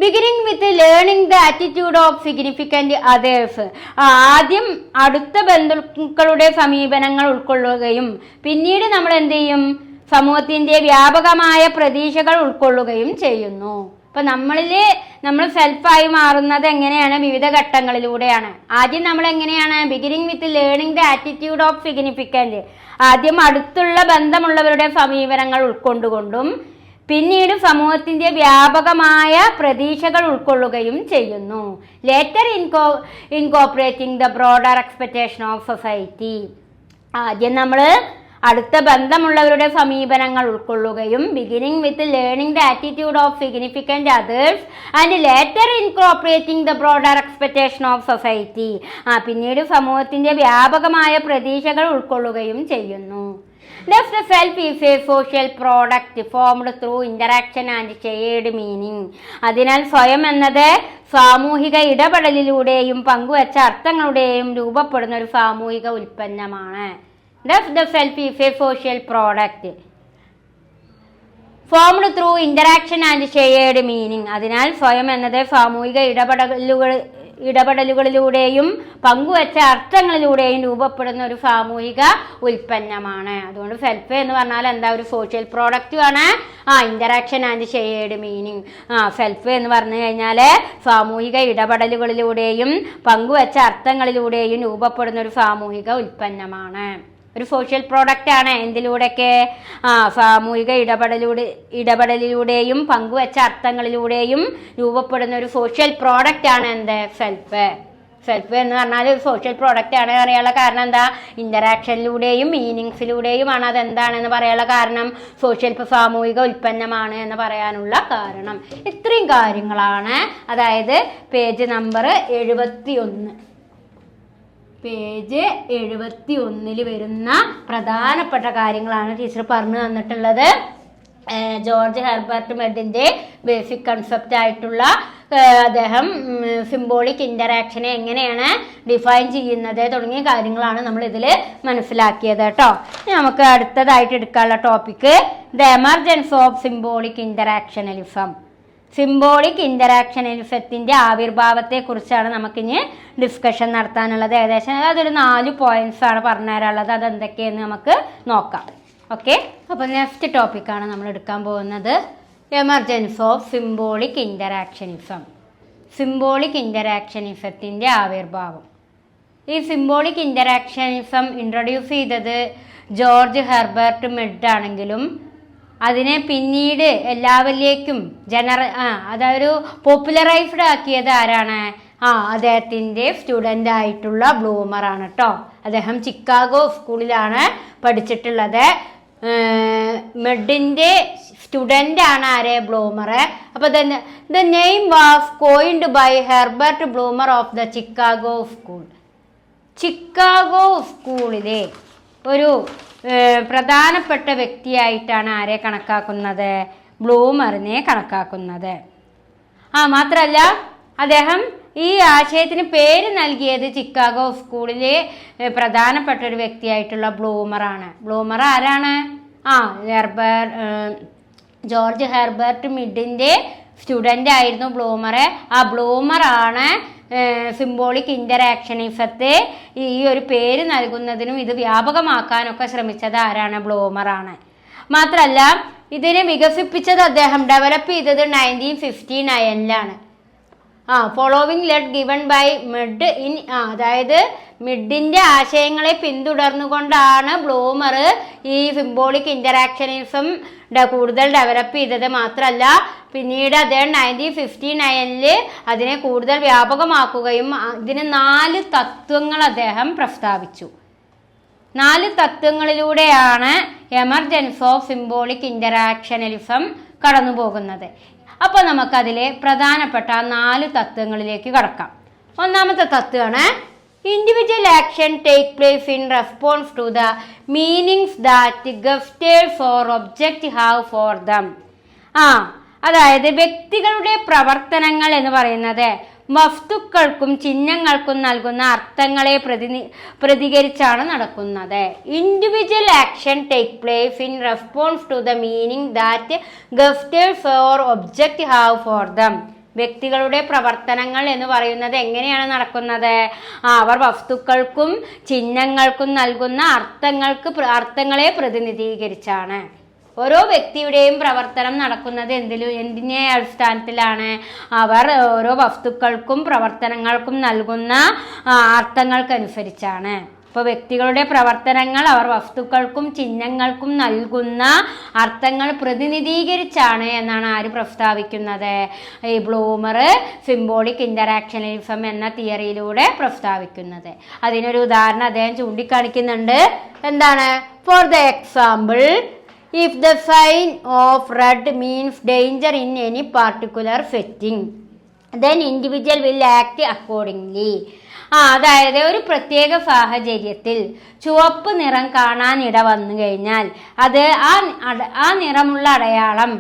beginning with learning the attitude of significant others, ആദ്യം അടുത്ത ബന്ധുക്കളുടെ സമീപനങ്ങൾ ഉൾക്കൊള്ളുകയും പിന്നീട് നമ്മൾ എന്ത് ചെയ്യും, സമൂഹത്തിന്റെ വ്യാപകമായ പ്രതീക്ഷകൾ ഉൾക്കൊള്ളുകയും ചെയ്യുന്നു. അപ്പൊ നമ്മൾ സെൽഫായി മാറുന്നത് എങ്ങനെയാണ്, വിവിധ ഘട്ടങ്ങളിലൂടെയാണ്. ആദ്യം നമ്മൾ എങ്ങനെയാണ്, beginning with learning the attitude of significant, ആദ്യം അടുത്തുള്ള ബന്ധമുള്ളവരുടെ സമീപനങ്ങൾ ഉൾക്കൊണ്ടുകൊണ്ടും പിന്നീട് സമൂഹത്തിന്റെ വ്യാപകമായ പ്രതീക്ഷകൾ ഉൾക്കൊള്ളുകയും ചെയ്യുന്നു. Later incorporating the broader expectation of society, ആദ്യം നമ്മൾ അടുത്ത ബന്ധമുള്ളവരുടെ സമീപനങ്ങൾ ഉൾക്കൊള്ളുകയും beginning with learning the attitude of significant others and later incorporating the broader expectation of society, പിന്നീട് സമൂഹത്തിന്റെ വ്യാപകമായ പ്രതീക്ഷകൾ ഉൾക്കൊള്ളുകയും ചെയ്യുന്നു. Thus the self is a social product formed through interaction and shared meaning. അതിനാൽ സ്വയം എന്നത് സാമൂഹിക ഇടപെടലിലൂടെയും പങ്കുവച്ച അർത്ഥങ്ങളുടെയും രൂപപ്പെടുന്ന ഒരു സാമൂഹിക ഉൽപ്പന്നമാണ്. Thus the self is a social product formed through interaction and shared meaning. അതിനാൽ സ്വയം എന്നത് സാമൂഹിക ഇടപെടലുകളിലൂടെയും പങ്കുവച്ച അർത്ഥങ്ങളിലൂടെയും രൂപപ്പെടുന്ന ഒരു സാമൂഹിക ഉൽപ്പന്നമാണ്. അതുകൊണ്ട് സെൽഫ് എന്ന് പറഞ്ഞാൽ എന്താ, ഒരു സോഷ്യൽ പ്രോഡക്റ്റ് ആണ്. Interaction and shared meaning. Self എന്ന് പറഞ്ഞു കഴിഞ്ഞാൽ സാമൂഹിക ഇടപെടലുകളിലൂടെയും പങ്കുവച്ച അർത്ഥങ്ങളിലൂടെയും രൂപപ്പെടുന്ന ഒരു സാമൂഹിക ഉൽപ്പന്നമാണ്, ഒരു സോഷ്യൽ പ്രോഡക്റ്റ് ആണ്. എന്തിലൂടെയൊക്കെ, സാമൂഹിക ഇടപെടലിലൂടെയും പങ്കുവച്ച അർത്ഥങ്ങളിലൂടെയും രൂപപ്പെടുന്ന ഒരു സോഷ്യൽ പ്രോഡക്റ്റ് ആണ് എന്ത്, സെൽഫ്. സെൽഫ് എന്ന് പറഞ്ഞാൽ ഒരു സോഷ്യൽ പ്രോഡക്റ്റ് ആണ് പറയാനുള്ള കാരണം എന്താ, ഇന്ററാക്ഷനിലൂടെയും മീനിങ്സിലൂടെയുമാണ് അതെന്താണെന്ന് പറയാനുള്ള കാരണം, സാമൂഹിക ഉൽപ്പന്നമാണ് എന്ന് പറയാനുള്ള കാരണം. ഇത്രയും കാര്യങ്ങളാണ്, അതായത് പേജ് നമ്പർ 71 പേജ് 71 വരുന്ന പ്രധാനപ്പെട്ട കാര്യങ്ങളാണ് ടീച്ചർ പറഞ്ഞു തന്നിട്ടുള്ളത്. ജോർജ് ഹെർബർട്ട് മെഡിന്റെ ബേസിക് കൺസെപ്റ്റ് ആയിട്ടുള്ള അദ്ദേഹം സിംബോളിക് ഇന്ററാക്ഷനെ എങ്ങനെയാണ് ഡിഫൈൻ ചെയ്യുന്നത് തുടങ്ങിയ കാര്യങ്ങളാണ് നമ്മൾ ഇതിൽ മനസ്സിലാക്കിയത് കേട്ടോ. നമുക്ക് അടുത്തതായിട്ട് എടുക്കാനുള്ള topic the emergence of symbolic interactionalism. Symbolic ഇന്ററാക്ഷണലിസത്തിന്റെ ആവിർഭാവത്തെക്കുറിച്ചാണ് നമുക്കിനി ഡിസ്കഷൻ നടത്താനുള്ളത്. ഏകദേശം അതൊരു 4 പോയിന്റ്സ് ആണ് പറഞ്ഞുതരാനുള്ളത്. അതെന്തൊക്കെയെന്ന് നമുക്ക് നോക്കാം. ഓക്കെ, അപ്പോൾ നെക്സ്റ്റ് ടോപ്പിക്കാണ് നമ്മൾ എടുക്കാൻ പോകുന്നത്, എമർജൻസ് ഓഫ് സിംബോളിക് ഇന്ററാക്ഷനിസം. സിംബോളിക് ഇന്ററാക്ഷനിസത്തിന്റെ ആവിർഭാവം. ഈ സിംബോളിക് ഇന്ററാക്ഷനിസം ഇൻട്രൊഡ്യൂസ് ചെയ്തത് ജോർജ് ഹെർബർട്ട് മെഡ് ആണെങ്കിലും അതിനെ പിന്നീട് എല്ലാവരിലേക്കും അതൊരു പോപ്പുലറൈസ്ഡ് ആക്കിയത് ആരാണ്, അദ്ദേഹത്തിൻ്റെ സ്റ്റുഡൻ്റ് ആയിട്ടുള്ള ബ്ലൂമറാണ് കേട്ടോ. അദ്ദേഹം ചിക്കാഗോ സ്കൂളിലാണ് പഠിച്ചിട്ടുള്ളത്. മെഡിൻ്റെ സ്റ്റുഡൻ്റ് ആണ് ആരെ, ബ്ലൂമർ. അപ്പോൾ the name was coined by Herbert Blumer of the Chicago school. Chicago സ്കൂളിലെ ഒരു പ്രധാനപ്പെട്ട വ്യക്തിയായിട്ടാണ് ആരെ കണക്കാക്കുന്നത്, ബ്ലൂമറിനെ കണക്കാക്കുന്നത്. മാത്രമല്ല അദ്ദേഹം ഈ ആശയത്തിന് പേര് നൽകിയത് ചിക്കാഗോ സ്കൂളിലെ പ്രധാനപ്പെട്ട ഒരു വ്യക്തിയായിട്ടുള്ള ബ്ലൂമറാണ്. ബ്ലൂമർ ആരാണ്, ജോർജ് ഹെർബർട്ട് മിഡിൻ്റെ സ്റ്റുഡൻ്റ് ആയിരുന്നു ബ്ലൂമർ. ബ്ലൂമറാണ് സിംബോളിക് ഇൻ്ററാക്ഷനിസത്തെ ഈ ഒരു പേര് നൽകുന്നതിനും ഇത് വ്യാപകമാക്കാനൊക്കെ ശ്രമിച്ചത് ആരാണ്? ബ്ലൂമറാണ്. മാത്രമല്ല ഇതിനെ വികസിപ്പിച്ചത് അദ്ദേഹം ഡെവലപ്പ് ചെയ്തത് 1959 following lead given by Mead in അതായത് മിഡിന്റെ ആശയങ്ങളെ പിന്തുടർന്നുകൊണ്ടാണ് ബ്ലൂമർ ഈ സിംബോളിക് ഇൻ്ററാക്ഷനിസം കൂടുതൽ ഡെവലപ്പ് ചെയ്തത്. മാത്രമല്ല പിന്നീട് അദ്ദേഹം 1959 അതിനെ കൂടുതൽ വ്യാപകമാക്കുകയും ഇതിന് 4 തത്വങ്ങൾ അദ്ദേഹം പ്രസ്താവിച്ചു. 4 തത്വങ്ങളിലൂടെയാണ് എമർജൻസ് ഓഫ് സിംബോളിക് ഇൻ്ററാക്ഷനലിസം കടന്നു പോകുന്നത്. അപ്പോൾ നമുക്കതിലെ പ്രധാനപ്പെട്ട 4 തത്വങ്ങളിലേക്ക് കടക്കാം. ഒന്നാമത്തെ തത്വമാണ് individual action take place in response to the meanings that gestures or object have for them. അതായത് വ്യക്തികളുടെ പ്രവർത്തനങ്ങൾ എന്ന് പറയുന്നത് വസ്തുക്കൾക്കും ചിഹ്നങ്ങൾക്കും നൽകുന്ന അർത്ഥങ്ങളെ പ്രതികരിച്ചാണ് നടക്കുന്നത്. Individual action take place in response to the meaning that gestures or object have for them. വ്യക്തികളുടെ പ്രവർത്തനങ്ങൾ എന്ന് പറയുന്നത് എങ്ങനെയാണ് നടക്കുന്നത്? അവർ വസ്തുക്കൾക്കും ചിഹ്നങ്ങൾക്കും നൽകുന്ന അർത്ഥങ്ങളെ പ്രതിനിധീകരിച്ചാണ്. ഓരോ വ്യക്തിയുടെയും പ്രവർത്തനം നടക്കുന്നത് എന്തിനെ അടിസ്ഥാനത്തിലാണ്? അവർ ഓരോ വസ്തുക്കൾക്കും പ്രവർത്തനങ്ങൾക്കും നൽകുന്ന അർത്ഥങ്ങൾക്കനുസരിച്ചാണ്. അപ്പോൾ വ്യക്തികളുടെ പ്രവർത്തനങ്ങൾ അവർ വസ്തുക്കൾക്കും ചിഹ്നങ്ങൾക്കും നൽകുന്ന അർത്ഥങ്ങൾ പ്രതിനിധീകരിച്ചാണ് എന്നാണ് ആര് പ്രസ്താവിക്കുന്നത്? ഈ ബ്ലൂമർ സിംബോളിക് ഇൻ്ററാക്ഷനലിസം എന്ന തിയറിയിലൂടെ പ്രസ്താവിക്കുന്നത്. അതിനൊരു ഉദാഹരണം അദ്ദേഹം ചൂണ്ടിക്കാണിക്കുന്നുണ്ട്. എന്താണ്? For the example, if the sign of red means danger in any particular setting, then individual will act accordingly. അതായത് ഒരു പ്രത്യേക സാഹചര്യത്തിൽ ചുവപ്പ് നിറം കാണാനിട വന്നു കഴിഞ്ഞാൽ അത് ആ നിറമുള്ള അടയാളം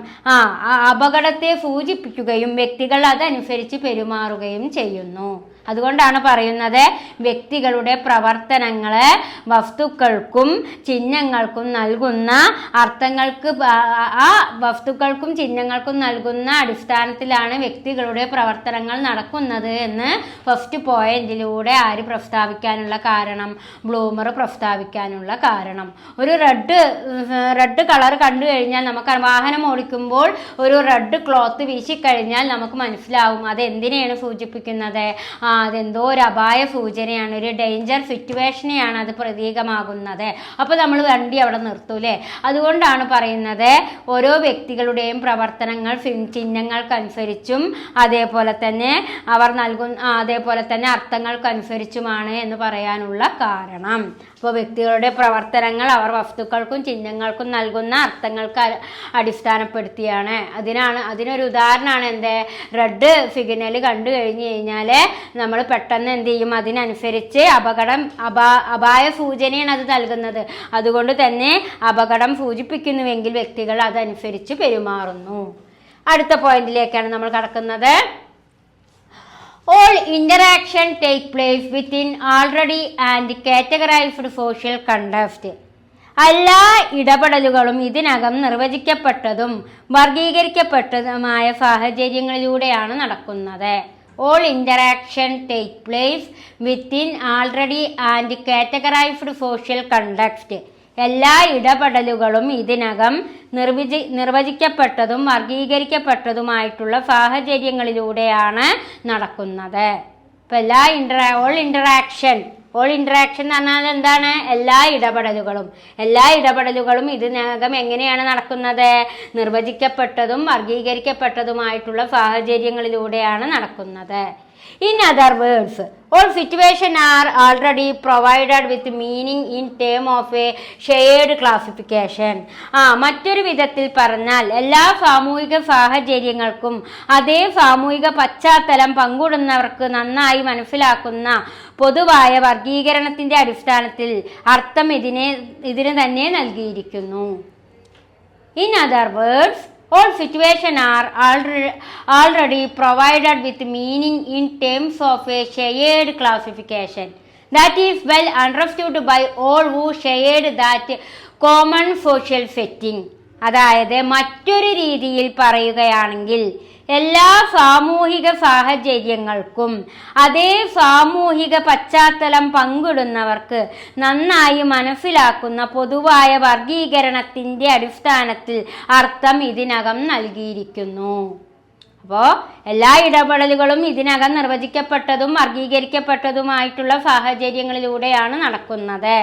അപകടത്തെ സൂചിപ്പിക്കുകയും വ്യക്തികൾ അതനുസരിച്ച് പെരുമാറുകയും ചെയ്യുന്നു. അതുകൊണ്ടാണ് പറയുന്നത് വ്യക്തികളുടെ പ്രവർത്തനങ്ങളെ വസ്തുക്കൾക്കും ചിഹ്നങ്ങൾക്കും നൽകുന്ന വസ്തുക്കൾക്കും ചിഹ്നങ്ങൾക്കും നൽകുന്ന അടിസ്ഥാനത്തിലാണ് വ്യക്തികളുടെ പ്രവർത്തനങ്ങൾ നടക്കുന്നത് എന്ന് ഫസ്റ്റ് പോയിന്റിലൂടെ ആര് പ്രസ്താവിക്കാനുള്ള കാരണം? ബ്ലൂമർ പ്രസ്താവിക്കാനുള്ള കാരണം. ഒരു റെഡ് കളർ കണ്ടു കഴിഞ്ഞാൽ നമുക്ക് വാഹനം ഓടിക്കുമ്പോൾ ഒരു റെഡ് ക്ലോത്ത് വീശിക്കഴിഞ്ഞാൽ നമുക്ക് മനസ്സിലാവും അത് എന്തിനെയാണ് സൂചിപ്പിക്കുന്നത്? അതെന്തോ ഒരു അപായ സൂചനയാണ്, ഒരു ഡേഞ്ചർ സിറ്റുവേഷനെയാണ് അത് പ്രതീകമാകുന്നത്. അപ്പോൾ നമ്മൾ വണ്ടി അവിടെ നിർത്തൂലേ? അതുകൊണ്ടാണ് പറയുന്നത് ഓരോ വ്യക്തികളുടെയും പ്രവർത്തനങ്ങൾ ചിഹ്നങ്ങൾക്കനുസരിച്ചും അതേപോലെ തന്നെ അർത്ഥങ്ങൾക്കനുസരിച്ചുമാണ് എന്ന് പറയാനുള്ള കാരണം. അപ്പോൾ വ്യക്തികളുടെ പ്രവർത്തനങ്ങൾ അവർ വസ്തുക്കൾക്കും ചിഹ്നങ്ങൾക്കും നൽകുന്ന അർത്ഥങ്ങൾക്ക് അടിസ്ഥാനപ്പെടുത്തിയാണ്. അതിനൊരു ഉദാഹരണമാണ് എന്ത്? റെഡ് സിഗ്നൽ കണ്ടു കഴിഞ്ഞു കഴിഞ്ഞാൽ നമ്മൾ പെട്ടെന്ന് എന്ത് ചെയ്യും? അതിനനുസരിച്ച് അപായ സൂചനയാണ് അത് നൽകുന്നത്. അതുകൊണ്ട് തന്നെ അപകടം സൂചിപ്പിക്കുന്നുവെങ്കിൽ വ്യക്തികൾ അതനുസരിച്ച് പെരുമാറുന്നു. അടുത്ത പോയിന്റിലേക്കാണ് നമ്മൾ കടക്കുന്നത്. All interaction take place within already and categorized social context. എല്ലാ ഇടപെടലുകളും ഇതിനകം നിർവചിക്കപ്പെട്ടതും വർഗീകരിക്കപ്പെട്ടതുമായ സാഹചര്യങ്ങളിലൂടെയാണ് നടക്കുന്നത്. All interaction take place within already and categorized social context. എല്ലാ ഇടപെടലുകളും ഇതിനകം നിർവചിക്കപ്പെട്ടതും വർഗീകരിക്കപ്പെട്ടതുമായിട്ടുള്ള സാഹചര്യങ്ങളിലൂടെയാണ് നടക്കുന്നത്. ഇപ്പം ഓൾ ഇൻറ്ററാക്ഷൻ എന്ന് പറഞ്ഞാൽ എന്താണ്? എല്ലാ ഇടപെടലുകളും ഇതിനകം എങ്ങനെയാണ് നടക്കുന്നത്? നിർവചിക്കപ്പെട്ടതും വർഗീകരിക്കപ്പെട്ടതുമായിട്ടുള്ള സാഹചര്യങ്ങളിലൂടെയാണ് നടക്കുന്നത്. In other words, all situations are already provided with meaning in terms of a shared classification. മറ്റൊരു വിധത്തിൽ പറഞ്ഞാൽ എല്ലാ സാമൂഹിക സാഹചര്യങ്ങൾക്കും അതേ സാമൂഹിക പശ്ചാത്തലം പങ്കിടുന്നവർക്ക് നന്നായി മനസ്സിലാക്കുന്ന പൊതുവായ വർഗീകരണത്തിന്റെ അടിസ്ഥാനത്തിൽ അർത്ഥം ഇതിന് തന്നെ നൽകിയിരിക്കുന്നു. In other words, all situations are already provided with meaning in terms of a shared classification that is well understood by all who shared that common social setting. അതായത് മറ്റൊരു രീതിയിൽ പറയുകയാണെങ്കിൽ എല്ലാ സാമൂഹിക സാഹചര്യങ്ങൾക്കും അതേ സാമൂഹിക പശ്ചാത്തലം പങ്കിടുന്നവർക്ക് നന്നായി മനസ്സിലാക്കുന്ന പൊതുവായ വർഗീകരണത്തിൻ്റെ അടിസ്ഥാനത്തിൽ അർത്ഥം ഇതിനകം നൽകിയിരിക്കുന്നു. അപ്പോൾ എല്ലാ ഇടപെടലുകളും ഇതിനകം നിർവചിക്കപ്പെട്ടതും വർഗീകരിക്കപ്പെട്ടതുമായിട്ടുള്ള സാഹചര്യങ്ങളിലൂടെയാണ് നടക്കുന്നത്.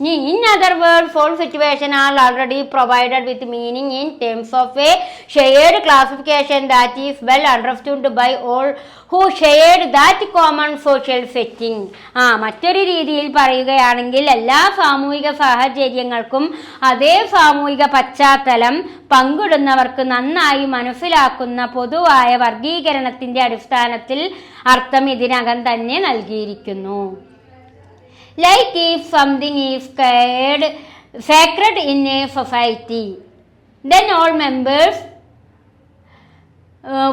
In other words, all situations are already provided with meaning in terms of a shared classification that is well understood by all who shared that common social setting. മറ്റൊരു രീതിയിൽ പറയുകയാണെങ്കിൽ എല്ലാ സാമൂഹിക സാഹചര്യങ്ങൾക്കും അതേ സാമൂഹിക പശ്ചാത്തലം പങ്കിടുന്നവർക്ക് നന്നായി മനസ്സിലാക്കുന്ന പൊതുവായ വർഗീകരണത്തിന്റെ അടിസ്ഥാനത്തിൽ അർത്ഥം ഇതിനകം തന്നെ നൽകിയിരിക്കുന്നു. Like if something is sacred in a society, then all members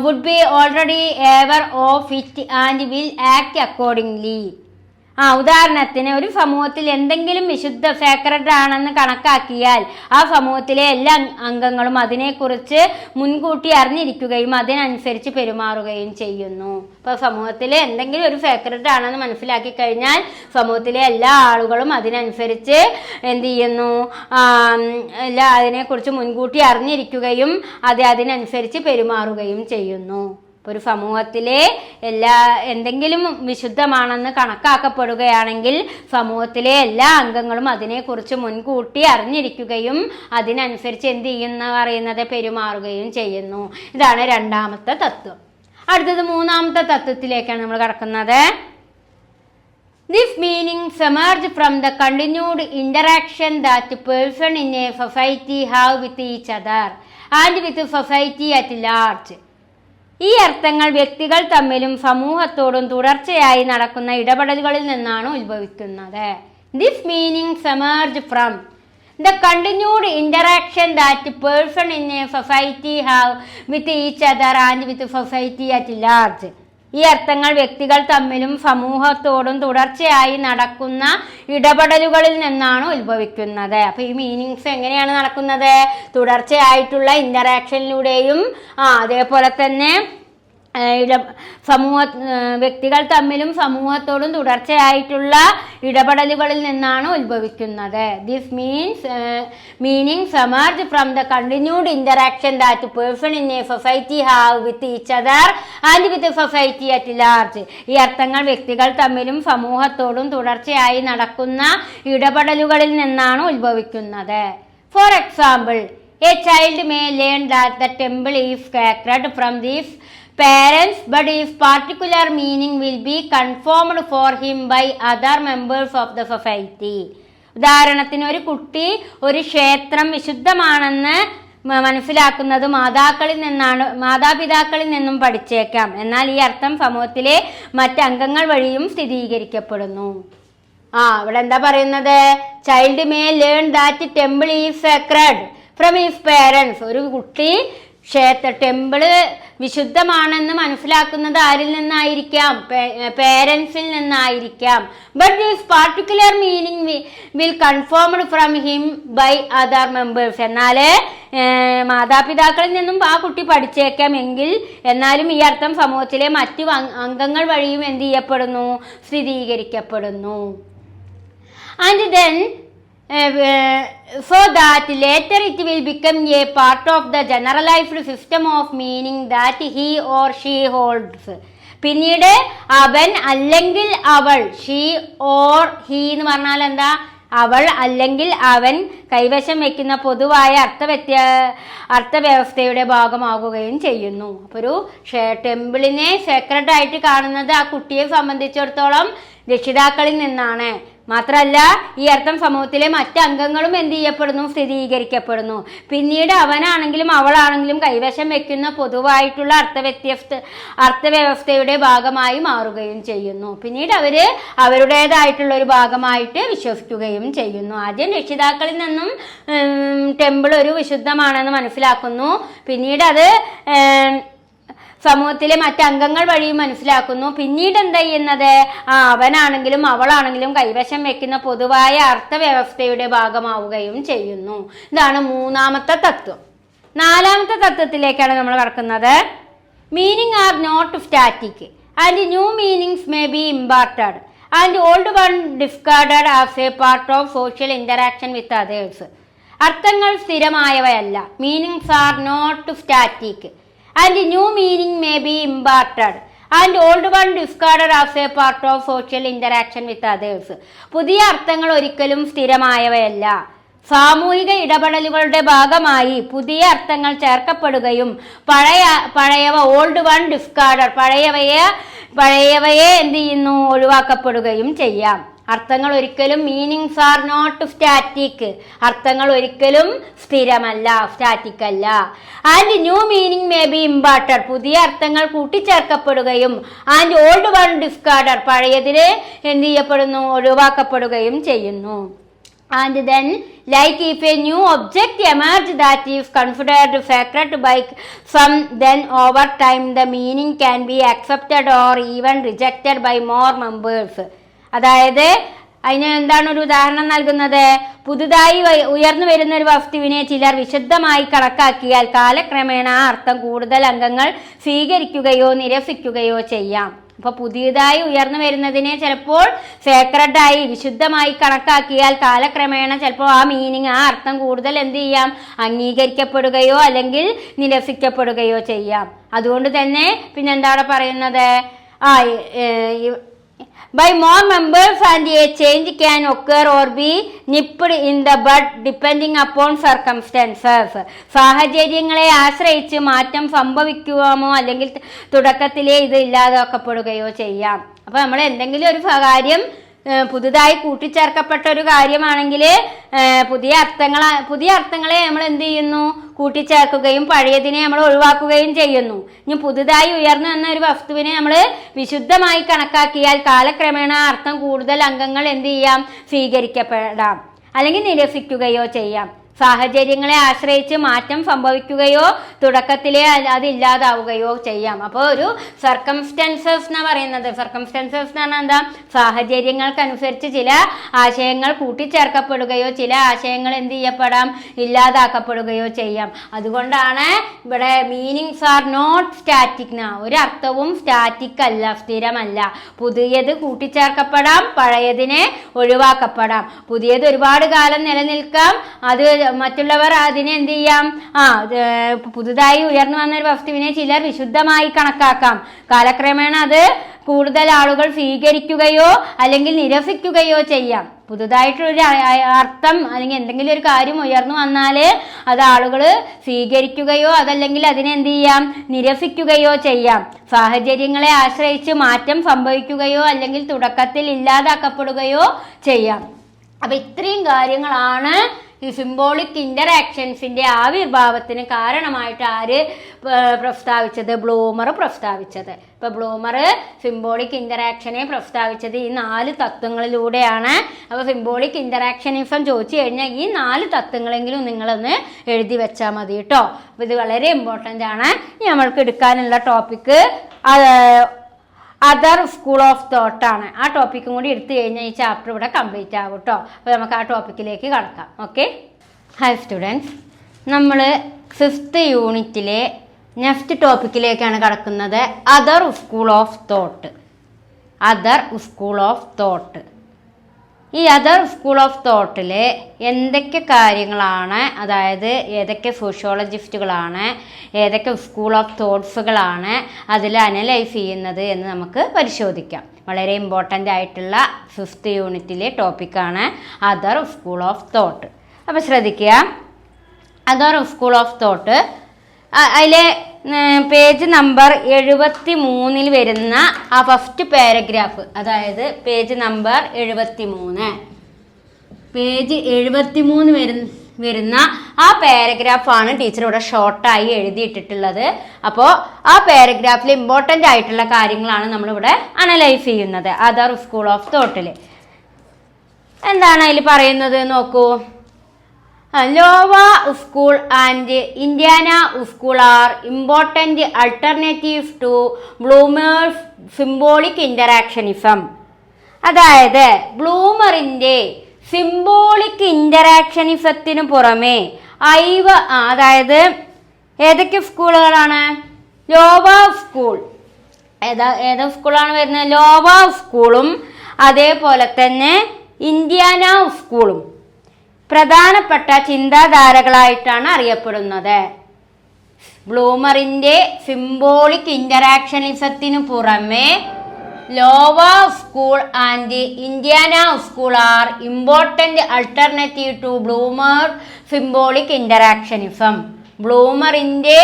would be already aware of it and will act accordingly. ഉദാഹരണത്തിന് ഒരു സമൂഹത്തിൽ എന്തെങ്കിലും വിശുദ്ധ സേക്രഡ് ആണെന്ന് കണക്കാക്കിയാൽ ആ സമൂഹത്തിലെ എല്ലാ അംഗങ്ങളും അതിനെക്കുറിച്ച് മുൻകൂട്ടി അറിഞ്ഞിരിക്കുകയും അതിനനുസരിച്ച് പെരുമാറുകയും ചെയ്യുന്നു. ഇപ്പോൾ സമൂഹത്തിലെ എന്തെങ്കിലും ഒരു സേക്രഡ് ആണെന്ന് മനസ്സിലാക്കി കഴിഞ്ഞാൽ സമൂഹത്തിലെ എല്ലാ ആളുകളും അതിനനുസരിച്ച് എന്ത് ചെയ്യുന്നു, അതിനെക്കുറിച്ച് മുൻകൂട്ടി അറിഞ്ഞിരിക്കുകയും അതിനനുസരിച്ച് പെരുമാറുകയും ചെയ്യുന്നു. ഒരു സമൂഹത്തിലെ എന്തെങ്കിലും വിശുദ്ധമാണെന്ന് കണക്കാക്കപ്പെടുകയാണെങ്കിൽ സമൂഹത്തിലെ എല്ലാ അംഗങ്ങളും അതിനെക്കുറിച്ച് മുൻകൂട്ടി അറിഞ്ഞിരിക്കുകയും അതിനനുസരിച്ച് എന്ത് ചെയ്യുന്ന പറയുന്നത് പെരുമാറുകയും ചെയ്യുന്നു. ഇതാണ് രണ്ടാമത്തെ തത്വം. അടുത്തത് മൂന്നാമത്തെ തത്വത്തിലേക്കാണ് നമ്മൾ കടക്കുന്നത്. This meanings emerge from the continued interaction that person in a society have with each other and with society at large. ഈ അർത്ഥങ്ങൾ വ്യക്തികൾ തമ്മിലും സമൂഹത്തോടും തുടർച്ചയായി നടക്കുന്ന ഇടപെടലുകളിൽ നിന്നാണ് ഉത്ഭവിക്കുന്നത്. This meanings emerge from the continued interaction that person in A society have with each other and with society at large. ഈ അർത്ഥങ്ങൾ വ്യക്തികൾ തമ്മിലും സമൂഹത്തോടും തുടർച്ചയായി നടക്കുന്ന ഇടപെടലുകളിൽ നിന്നാണ് ഉത്ഭവിക്കുന്നത്. അപ്പോൾ ഈ മീനിങ്സ് എങ്ങനെയാണ് നടക്കുന്നത്? തുടർച്ചയായിട്ടുള്ള ഇന്ററാക്ഷനിലൂടെയും അതേപോലെ തന്നെ വ്യക്തികൾ തമ്മിലും സമൂഹത്തോടും തുടർച്ചയായിട്ടുള്ള ഇടപെടലുകളിൽ നിന്നാണ് ഉത്ഭവിക്കുന്നത്. This meanings emerge from the continued interaction that person in A society have with each other and with society at large. ഈ അർത്ഥങ്ങൾ വ്യക്തികൾ തമ്മിലും സമൂഹത്തോടും തുടർച്ചയായി നടക്കുന്ന ഇടപെടലുകളിൽ നിന്നാണ് ഉത്ഭവിക്കുന്നത്. For example, A child may learn that the temple is sacred from these parents, but his particular meaning will be confirmed for him by other members of the society. ഉദാഹരണത്തിന് ഒരു കുട്ടി ഒരു ക്ഷേത്രം വിശുദ്ധമാണെന്ന് മനസ്സിലാക്കുന്നത് മാതാപിതാക്കളിൽ നിന്നും പഠിച്ചേക്കാം. എന്നാൽ ഈ അർത്ഥം സമൂഹത്തിലെ മറ്റംഗങ്ങൾ വഴിയും സ്ഥിരീകരിക്കപ്പെടുന്നു. ഇവിടെ എന്താ പറയുന്നത്? Child may learn that temple is sacred from his parents. ഒരു കുട്ടി ടെമ്പിള് വിശുദ്ധമാണെന്ന് മനസ്സിലാക്കുന്നത് ആരിൽ നിന്നായിരിക്കാം? പേരൻസിൽ നിന്നായിരിക്കാം. But this particular meaning will confirmed from him by other members. എന്നാൽ മാതാപിതാക്കളിൽ നിന്നും ആ കുട്ടി പഠിച്ചേക്കാം എങ്കിൽ എന്നാലും ഈ അർത്ഥം സമൂഹത്തിലെ മറ്റു അംഗങ്ങൾ വഴിയും എന്ത് ചെയ്യപ്പെടുന്നു? സ്ഥിരീകരിക്കപ്പെടുന്നു. And then so that later it will become a part of the generalized system of meaning that he or she holds. പിന്നീട് അവൻ അല്ലെങ്കിൽ അവൾ, ഷീ ഓർ ഹീ എന്ന് പറഞ്ഞാൽ എന്താ? അവൾ അല്ലെങ്കിൽ അവൻ കൈവശം വയ്ക്കുന്ന പൊതുവായ അർത്ഥവ്യവസ്ഥയുടെ ഭാഗമാകുകയും ചെയ്യുന്നു. അപ്പോൾ ഒരു ടെമ്പിളിനെ സേക്രഡ് ആയിട്ട് കാണുന്നത് ആ കുട്ടിയെ സംബന്ധിച്ചിടത്തോളം രക്ഷിതാക്കളിൽ നിന്നാണ്. മാത്രമല്ല ഈ അർത്ഥം സമൂഹത്തിലെ മറ്റംഗങ്ങളും എന്ത് ചെയ്യപ്പെടുന്നു? സ്ഥിരീകരിക്കപ്പെടുന്നു. പിന്നീട് അവനാണെങ്കിലും അവളാണെങ്കിലും കൈവശം വെക്കുന്ന പൊതുവായിട്ടുള്ള അർത്ഥവ്യവസ്ഥയുടെ ഭാഗമായി മാറുകയും ചെയ്യുന്നു. പിന്നീട് അവരുടേതായിട്ടുള്ള ഒരു ഭാഗമായിട്ട് വിശ്വസിക്കുകയും ചെയ്യുന്നു. ആദ്യം രക്ഷിതാക്കളിൽ നിന്നും ടെമ്പിൾ ഒരു വിശുദ്ധമാണെന്ന് മനസ്സിലാക്കുന്നു. പിന്നീട് അത് സമൂഹത്തിലെ മറ്റംഗങ്ങൾ വഴിയും മനസ്സിലാക്കുന്നു. പിന്നീട് എന്താ ചെയ്യുന്നത്? അവനാണെങ്കിലും അവളാണെങ്കിലും കൈവശം വെക്കുന്ന പൊതുവായ അർത്ഥവ്യവസ്ഥയുടെ ഭാഗമാവുകയും ചെയ്യുന്നു. ഇതാണ് മൂന്നാമത്തെ തത്വം. നാലാമത്തെ തത്വത്തിലേക്കാണ് നമ്മൾ കടക്കുന്നത്. Meaning are not static and new meanings may be imparted and old one discarded as a part of social interaction with others. അർത്ഥങ്ങൾ സ്ഥിരമായവയല്ല. Meanings are not static and new meaning may be imparted and old one discarded as a part of social interaction with others. പുതിയ അർത്ഥങ്ങൾ ഒരിക്കലും സ്ഥിരമായവയല്ല. സാമൂഹിക ഇടപെടലുകളുടെ ഭാഗമായി പുതിയ അർത്ഥങ്ങൾ ചേർക്കപ്പെടുകയും പഴയവ ഓൾഡ് വൺ ഡിസ്കാർഡഡ് പഴയവയെ എന്ത് ചെയ്യുന്നു, ഒഴിവാക്കപ്പെടുകയും ചെയ്യാം. അർത്ഥങ്ങൾ ഒരിക്കലും മീനിങ്സ് ആർ നോട്ട് സ്റ്റാറ്റിക്, അർത്ഥങ്ങൾ ഒരിക്കലും സ്ഥിരമല്ല, സ്റ്റാറ്റിക് അല്ല. And new meaning may be imparted, പുതിയ അർത്ഥങ്ങൾ കൂട്ടിച്ചേർക്കപ്പെടുകയും ആൻഡ് ഓൾഡ് വൺ ഡിസ്കാർഡഡ് പഴയതിന് എന്ത് ചെയ്യപ്പെടുന്നു, ഒഴിവാക്കപ്പെടുകയും ചെയ്യുന്നു. And then, like if a new object emerges that is considered sacred by some, then over time the meaning can be accepted or even rejected by more members. അതായത് അതിന് എന്താണ് ഒരു ഉദാഹരണം നൽകുന്നത്? പുതുതായി ഉയർന്നു വരുന്ന ഒരു വസ്തുവിനെ ചിലർ വിശുദ്ധമായി കണക്കാക്കിയാൽ കാലക്രമേണ ആ അർത്ഥം കൂടുതൽ അംഗങ്ങൾ സ്വീകരിക്കുകയോ നിരസിക്കുകയോ ചെയ്യാം. അപ്പോൾ പുതിയതായി ഉയർന്നു വരുന്നതിനെ ചിലപ്പോൾ സേക്രഡായി വിശുദ്ധമായി കണക്കാക്കിയാൽ കാലക്രമേണ ചിലപ്പോൾ ആ മീനിങ്, ആ അർത്ഥം കൂടുതൽ എന്ത് ചെയ്യാം, അംഗീകരിക്കപ്പെടുകയോ അല്ലെങ്കിൽ നിരസിക്കപ്പെടുകയോ ചെയ്യാം. അതുകൊണ്ട് തന്നെ പിന്നെന്താണ് പറയുന്നത്, by more members and a change can occur or be nipped in the bud depending upon circumstances. സാഹചര്യങ്ങളെ ആശ്രയിച്ച് മാറ്റം സംഭവിക്കുമോ അല്ലെങ്കിൽ തുടക്കത്തിലേ ഇത് ഇല്ലാതാക്കപ്പെടുകയോ ചെയ്യാം. അപ്പോൾ നമ്മൾ എന്തെങ്കിലും ഒരു കാര്യം പുതുതായി കൂട്ടിച്ചേർക്കപ്പെട്ട ഒരു കാര്യമാണെങ്കിൽ പുതിയ അർത്ഥങ്ങളെ നമ്മൾ എന്ത് ചെയ്യുന്നു, കൂട്ടിച്ചേർക്കുകയും പഴയതിനെ നമ്മൾ ഒഴിവാക്കുകയും ചെയ്യുന്നു. ഇനി പുതുതായി ഉയർന്നു വന്ന ഒരു വസ്തുവിനെ നമ്മൾ വിശുദ്ധമായി കണക്കാക്കിയാൽ കാലക്രമേണ അർത്ഥം കൂടുതൽ അംഗങ്ങൾ എന്ത് ചെയ്യാം, സ്വീകരിക്കപ്പെടാം അല്ലെങ്കിൽ നിരസിക്കുകയോ ചെയ്യാം. സാഹചര്യങ്ങളെ ആശ്രയിച്ച് മാറ്റം സംഭവിക്കുകയോ തുടക്കത്തിലേ അത് ഇല്ലാതാവുകയോ ചെയ്യാം. അപ്പോൾ ഒരു സർക്കംസ്റ്റൻസസ് എന്ന് പറയുന്നത്, സർക്കംസ്റ്റൻസസ് എന്ന് പറഞ്ഞാൽ എന്താ, സാഹചര്യങ്ങൾക്കനുസരിച്ച് ചില ആശയങ്ങൾ കൂട്ടിച്ചേർക്കപ്പെടുകയോ ചില ആശയങ്ങൾ എന്ത് ചെയ്യപ്പെടാം, ഇല്ലാതാക്കപ്പെടുകയോ ചെയ്യാം. അതുകൊണ്ടാണ് ഇവിടെ മീനിങ്സ് ആർ നോട്ട് സ്റ്റാറ്റിക്. ഒരു അർത്ഥവും സ്റ്റാറ്റിക് അല്ല, സ്ഥിരമല്ല. പുതിയത് കൂട്ടിച്ചേർക്കപ്പെടാം, പഴയതിനെ ഒഴിവാക്കപ്പെടാം. പുതിയത് ഒരുപാട് കാലം നിലനിൽക്കാം, അത് മറ്റുള്ളവർ അതിനെ എന്ത് ചെയ്യാം, പുതുതായി ഉയർന്നു വന്ന ഒരു വസ്തുവിനെ ചിലർ വിശുദ്ധമായി കണക്കാക്കാം. കാലക്രമേണ അത് കൂടുതൽ ആളുകൾ സ്വീകരിക്കുകയോ അല്ലെങ്കിൽ നിരസിക്കുകയോ ചെയ്യാം. പുതുതായിട്ടൊരു അർത്ഥം അല്ലെങ്കിൽ എന്തെങ്കിലും ഒരു കാര്യം ഉയർന്നു വന്നാൽ അത് ആളുകൾ സ്വീകരിക്കുകയോ അതല്ലെങ്കിൽ അതിനെ എന്ത് ചെയ്യാം, നിരസിക്കുകയോ ചെയ്യാം. സാഹചര്യങ്ങളെ ആശ്രയിച്ച് മാറ്റം സംഭവിക്കുകയോ അല്ലെങ്കിൽ തുടക്കത്തിൽ ഇല്ലാതാക്കപ്പെടുകയോ ചെയ്യാം. അപ്പൊ ഇത്രയും കാര്യങ്ങളാണ് ഈ സിംബോളിക് ഇന്ററാക്ഷൻസിന്റെ ആവിർഭാവത്തിന് കാരണമായിട്ട് ആര് പ്രസ്താവിച്ചത്, ബ്ലൂമർ പ്രസ്താവിച്ചത്. ഇപ്പൊ ബ്ലൂമർ സിംബോളിക് ഇന്ററാക്ഷനെ പ്രസ്താവിച്ചത് ഈ 4 തത്വങ്ങളിലൂടെയാണ്. അപ്പൊ സിംബോളിക് ഇന്ററാക്ഷനിസം ചോദിച്ചു കഴിഞ്ഞാൽ ഈ 4 തത്വങ്ങളെങ്കിലും നിങ്ങളൊന്ന് എഴുതി വെച്ചാൽ മതി കേട്ടോ. അപ്പൊ ഇത് വളരെ ഇമ്പോർട്ടൻ്റ് ആണ്. ഇനി നമ്മൾക്ക് എടുക്കാനുള്ള topic other school of thought ആണ്. ആ ടോപ്പിക്കും കൂടി എടുത്തു കഴിഞ്ഞാൽ ഈ ചാപ്റ്റർ ഇവിടെ കംപ്ലീറ്റ് ആകും കേട്ടോ. അപ്പോൾ നമുക്ക് ആ ടോപ്പിക്കിലേക്ക് കടക്കാം. ഓക്കെ, ഹായ് സ്റ്റുഡൻസ്, നമ്മൾ 5th യൂണിറ്റിലെ നെക്സ്റ്റ് ടോപ്പിക്കിലേക്കാണ് കടക്കുന്നത്. Other school of thought. Other school of thought. ഈ അതർ സ്കൂൾ ഓഫ് തോട്ടിൽ എന്തൊക്കെ കാര്യങ്ങളാണ്, അതായത് ഏതൊക്കെ സോഷ്യോളജിസ്റ്റുകളാണ്, ഏതൊക്കെ സ്കൂൾ ഓഫ് തോട്ട്സുകളാണ് അതിൽ അനലൈസ് ചെയ്യുന്നത് എന്ന് നമുക്ക് പരിശോധിക്കാം. വളരെ ഇമ്പോർട്ടൻ്റ് ആയിട്ടുള്ള 5th യൂണിറ്റിലെ ടോപ്പിക്കാണ് അതർ സ്കൂൾ ഓഫ് തോട്ട്. അപ്പോൾ ശ്രദ്ധിക്കുക, അതർ സ്കൂൾ ഓഫ് തോട്ട് അതിലെ പേജ് നമ്പർ 73 വരുന്ന ആ ഫസ്റ്റ് പാരഗ്രാഫ്, അതായത് പേജ് നമ്പർ 73, പേജ് 73 വരുന്ന ആ പാരഗ്രാഫാണ് ടീച്ചർ ഇവിടെ ഷോർട്ടായി എഴുതിയിട്ടിട്ടുള്ളത്. അപ്പോൾ ആ പാരഗ്രാഫിൽ ഇമ്പോർട്ടൻ്റ് ആയിട്ടുള്ള കാര്യങ്ങളാണ് നമ്മളിവിടെ അനലൈസ് ചെയ്യുന്നത്. അതർ സ്കൂൾ ഓഫ് തോട്ടിൽ എന്താണ് അതിൽ പറയുന്നത് നോക്കൂ. Iowa school and Indiana school are important alternatives to Blumer's symbolic interactionism. അതായത് ബ്ലൂമറിൻ്റെ സിംബോളിക് ഇന്ററാക്ഷനിസത്തിന് പുറമെ അതായത് ഏതൊക്കെ സ്കൂളുകളാണ്? ലോവ സ്കൂൾ ഏതാ സ്കൂളാണ് വരുന്നത്? ലോവ സ്കൂളും അതേപോലെ തന്നെ ഇന്ത്യാന സ്കൂളും പ്രധാനപ്പെട്ട ചിന്താധാരകളായിട്ടാണ് അറിയപ്പെടുന്നത്. ബ്ലൂമറിന്റെ സിംബോളിക് ഇന്ററാക്ഷനിസത്തിനു പുറമെ Iowa school and Indiana school are important alternative to Blumer symbolic interactionism. ബ്ലൂമറിന്റെ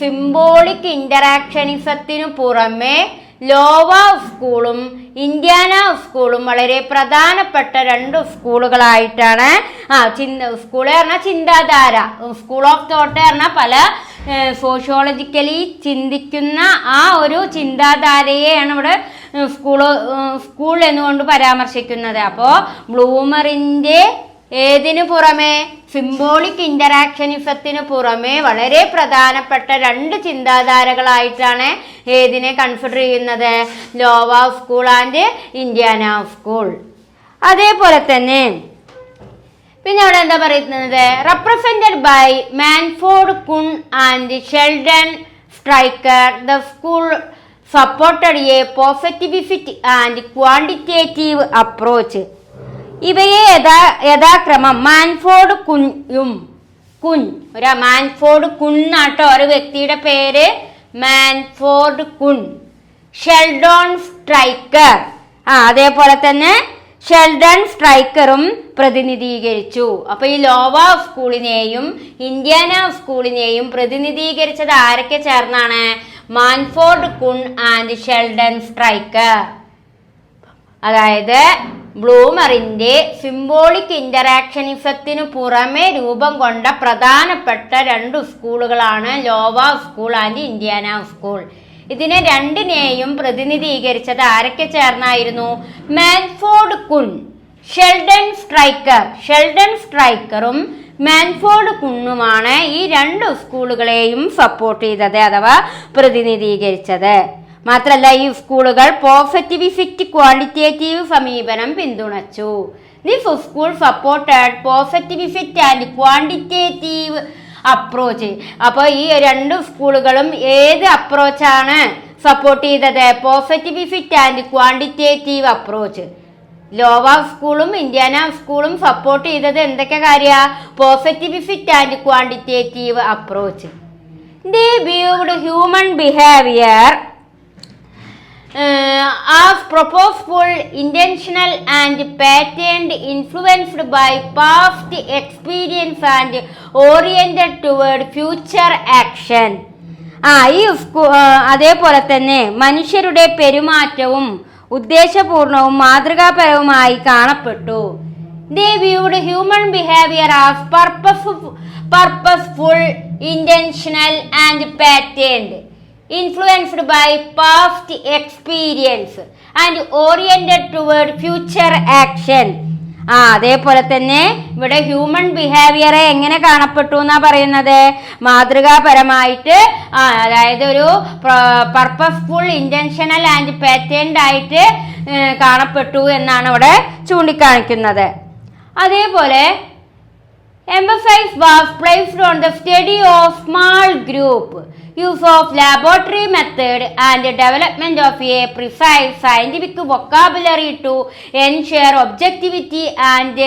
സിംബോളിക് ഇന്ററാക്ഷനിസത്തിനു പുറമെ ലോവ സ്കൂളും ഇന്ത്യാന സ്കൂളും വളരെ പ്രധാനപ്പെട്ട 2 സ്കൂളുകളായിട്ടാണ്. സ്കൂള് പറഞ്ഞാൽ ചിന്താധാര, സ്കൂൾ ഓഫ് തോട്ട് പറഞ്ഞാൽ പല സോഷ്യോളജിക്കലി ചിന്തിക്കുന്ന ആ ഒരു ചിന്താധാരയെയാണ് ഇവിടെ സ്കൂൾ എന്നുകൊണ്ട് പരാമർശിക്കുന്നത്. അപ്പോൾ ബ്ലൂമറിന്റെ ഏതിനു പുറമെ, സിംബോളിക് ഇന്ററാക്ഷനിസത്തിന് പുറമെ വളരെ പ്രധാനപ്പെട്ട 2 ചിന്താധാരകളായിട്ടാണ് ഏതിനെ കൺസിഡർ ചെയ്യുന്നത്? Iowa school and Indiana school. അതേപോലെ തന്നെ പിന്നെ അവിടെ എന്താ പറയുന്നത്? Represented by Manford Kuhn and Sheldon Stryker, the school supported a positivist and quantitative approach. ഇവയെ യഥാക്രമം മാൻഫോർഡ് മാൻഫോർഡ് കുന്നാട്ടോ ഒരു വ്യക്തിയുടെ പേര്, മാൻഫോർഡ് കുൺ. ഷെൽഡോൺ സ്ട്രൈക്കർ, അതേപോലെ തന്നെ ഷെൽഡൺ സ്ട്രൈക്കറും പ്രതിനിധീകരിച്ചു. അപ്പൊ ഈ ലോവ സ്കൂളിനെയും ഇന്ത്യാന സ്കൂളിനെയും പ്രതിനിധീകരിച്ചത് ആരൊക്കെ ചേർന്നാണ്? മാൻഫോർഡ് കുൺ ആൻഡ് ഷെൽഡൺ സ്ട്രൈക്കർ. അതായത് ബ്ലൂമറിന്റെ സിംബോളിക് ഇന്ററാക്ഷനിസത്തിനു പുറമെ രൂപം കൊണ്ട പ്രധാനപ്പെട്ട 2 സ്കൂളുകളാണ് ലോവ സ്കൂൾ ആൻഡ് ഇന്ത്യാന സ്കൂൾ. ഇതിനെ രണ്ടിനെയും പ്രതിനിധീകരിച്ചത് ആരൊക്കെ ചേർന്നായിരുന്നു? മാൻഫോർഡ് കുൺ, ഷെൽഡൻ സ്ട്രൈക്കറും മാൻഫോർഡ് കുണ്ണുമാണ് ഈ 2 സ്കൂളുകളെയും സപ്പോർട്ട് ചെയ്തത് അഥവാ പ്രതിനിധീകരിച്ചത്. മാത്രമല്ല ഈ സ്കൂളുകൾ പോസിറ്റിവിസ്റ്റ് ക്വാണ്ടിറ്റേറ്റീവ് സമീപനം പിന്തുണച്ചു. This school supported positivist and quantitative approach. അപ്പോൾ ഈ 2 സ്കൂളുകളും ഏത് അപ്രോച്ചാണ് സപ്പോർട്ട് ചെയ്തത്? Positivist and quantitative approach. Iowa സ്കൂളും ഇന്ത്യാന സ്കൂളും സപ്പോർട്ട് ചെയ്തത് എന്തൊക്കെ കാര്യ? Positivist and quantitative approach. They viewed human behaviour as purposeful, intentional and patterned, influenced by past experience and oriented toward future action. അതേപോലെ തന്നെ മനുഷ്യരുടെ പെരുമാറ്റവും ഉദ്ദേശപൂർണവും മാതൃകാപരവുമായി കാണപ്പെട്ടു. They viewed human behavior as purposeful, intentional and patterned, influenced by past experience and oriented toward future action. അതേപോലെ തന്നെ ഇവിടെ human ബിഹേവിയറെ എങ്ങനെ കാണപ്പെട്ടു എന്നാ പറയുന്നത്? മാതൃകാപരമായിട്ട്, അതായത് ഒരു പർപ്പസ്ഫുൾ, ഇന്റൻഷണൽ ആൻഡ് പാറ്റേൺഡ് ആയിട്ട് കാണപ്പെട്ടു എന്നാണ് ഇവിടെ ചൂണ്ടിക്കാണിക്കുന്നത്. അതേപോലെ emphasis was placed on the study of small group, use of laboratory method and development of a precise scientific vocabulary to ensure objectivity and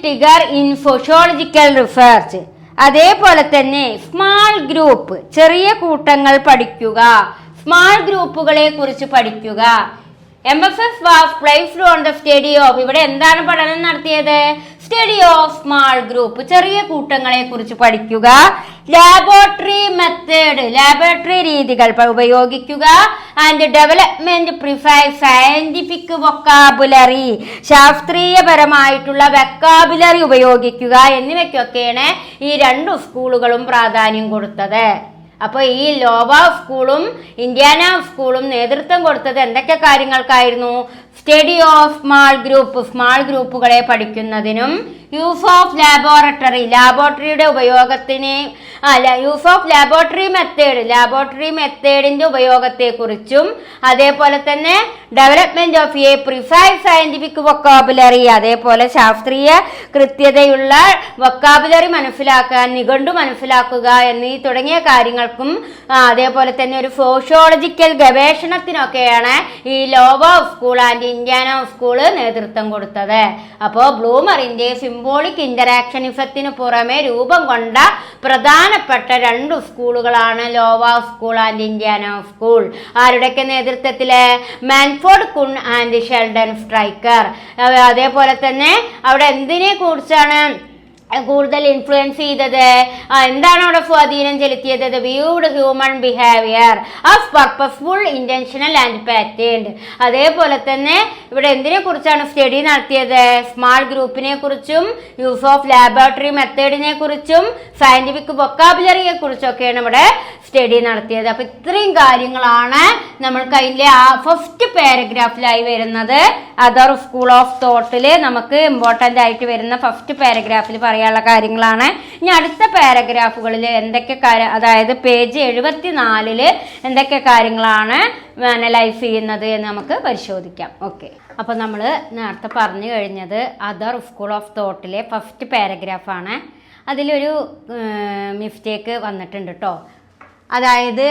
trigger in sociological research. അതേപോലെ തന്നെ small group, ചെറിയ കൂട്ടങ്ങൾ പഠിക്കുക, സ്മാൾ ഗ്രൂപ്പുകളെ കുറിച്ച് പഠിക്കുക. emphasis was placed on the study of, ഇവിടെ എന്താണ് പഠനം നടത്തിയത്? സ്റ്റഡി ഓഫ് സ്മാൾ ഗ്രൂപ്പ്, ചെറിയ കൂട്ടങ്ങളെ കുറിച്ച് പഠിക്കുക. ലാബോറട്ടറി മെത്തേഡ്, ലാബോറട്ടറി രീതികൾ ഉപയോഗിക്കുക. And development precise scientific vocabulary, ശാസ്ത്രീയപരമായിട്ടുള്ള വൊക്കാബുലറി ഉപയോഗിക്കുക എന്നിവയ്ക്കൊക്കെയാണ് ഈ 2 സ്കൂളുകളും പ്രാധാന്യം കൊടുത്തത്. അപ്പോൾ ഈ ലോവ സ്കൂളും ഇന്ത്യാന സ്കൂളും നേതൃത്വം കൊടുത്തത് എന്തൊക്കെ കാര്യങ്ങൾക്കായിരുന്നു? Study of small group, small ഗ്രൂപ്പുകളെ പഠിക്കുന്നതിനും യൂസ് ഓഫ് ലാബോറട്ടറിയുടെ ഉപയോഗത്തിനെ യൂസ് ഓഫ് ലാബോറട്ടറി മെത്തേഡിന്റെ ഉപയോഗത്തെക്കുറിച്ചും അതേപോലെ തന്നെ development of a precise scientific vocabulary, അതേപോലെ ശാസ്ത്രീയ കൃത്യതയുള്ള വൊക്കാബുലറി മനസ്സിലാക്കാൻ, നിഘണ്ടു മനസ്സിലാക്കുക എന്നീ തുടങ്ങിയ കാര്യങ്ങൾക്കും അതേപോലെ തന്നെ ഒരു സോഷ്യോളജിക്കൽ ഗവേഷണത്തിനൊക്കെയാണ് ഈ ലോവോ സ്കൂൾ ആൻഡ് ഇൻഡ്യാനോ സ്കൂള് നേതൃത്വം കൊടുത്തത്. അപ്പോൾ ബ്ലൂമറിന്റെ സിംബോളിക് ഇന്ററാക്ഷനിസത്തിന് പുറമെ രൂപം കൊണ്ട പ്രധാനപ്പെട്ട 2 സ്കൂളുകളാണ് ലോവോ സ്കൂൾ ആൻഡ് ഇൻഡ്യാനോ സ്കൂൾ. ആരുടെയൊക്കെ നേതൃത്വത്തില്? മാൻഫോർഡ് കുൺ ആൻഡ് ഷെൽഡൻ സ്ട്രൈക്കർ. അതേപോലെ തന്നെ അവിടെ എന്തിനെ കുറിച്ചാണ് കൂടുതൽ ഇൻഫ്ലുവൻസ് ചെയ്തത്? എന്താണ് അവിടെ സ്വാധീനം ചെലുത്തിയത്? Viewed human behaviour as purposeful, intentional and patterned. അതേപോലെ തന്നെ ഇവിടെ എന്തിനെ കുറിച്ചാണ് സ്റ്റഡി നടത്തിയത്? സ്മാൾ ഗ്രൂപ്പിനെ കുറിച്ചും യൂസ് ഓഫ് ലാബോറട്ടറി മെത്തേഡിനെ കുറിച്ചും സയന്റിഫിക് വൊക്കാബുലറിയെ കുറിച്ചൊക്കെയാണ് ഇവിടെ സ്റ്റഡി നടത്തിയത്. അപ്പൊ ഇത്രയും കാര്യങ്ങളാണ് നമ്മൾക്ക് അതിൻ്റെ ഫസ്റ്റ് പാരഗ്രാഫിലായി വരുന്നത്. അതർ സ്കൂൾ ഓഫ് തോട്ടില് നമുക്ക് ഇമ്പോർട്ടൻ്റ് ആയിട്ട് വരുന്ന ഫസ്റ്റ് പാരഗ്രാഫിൽ പറയാനുള്ള കാര്യങ്ങളാണ്. ഇനി അടുത്ത പാരഗ്രാഫുകളിൽ എന്തൊക്കെ അതായത് പേജ് 74 എന്തൊക്കെ കാര്യങ്ങളാണ് അനലൈസ് ചെയ്യുന്നത് എന്ന് നമുക്ക് പരിശോധിക്കാം. ഓക്കെ, അപ്പോൾ നമ്മൾ നേരത്തെ പറഞ്ഞു കഴിഞ്ഞത് അതർ സ്കൂൾ ഓഫ് തോട്ടിലെ ഫസ്റ്റ് പാരഗ്രാഫാണ്. അതിലൊരു മിസ്റ്റേക്ക് വന്നിട്ടുണ്ട് കേട്ടോ. അതായത്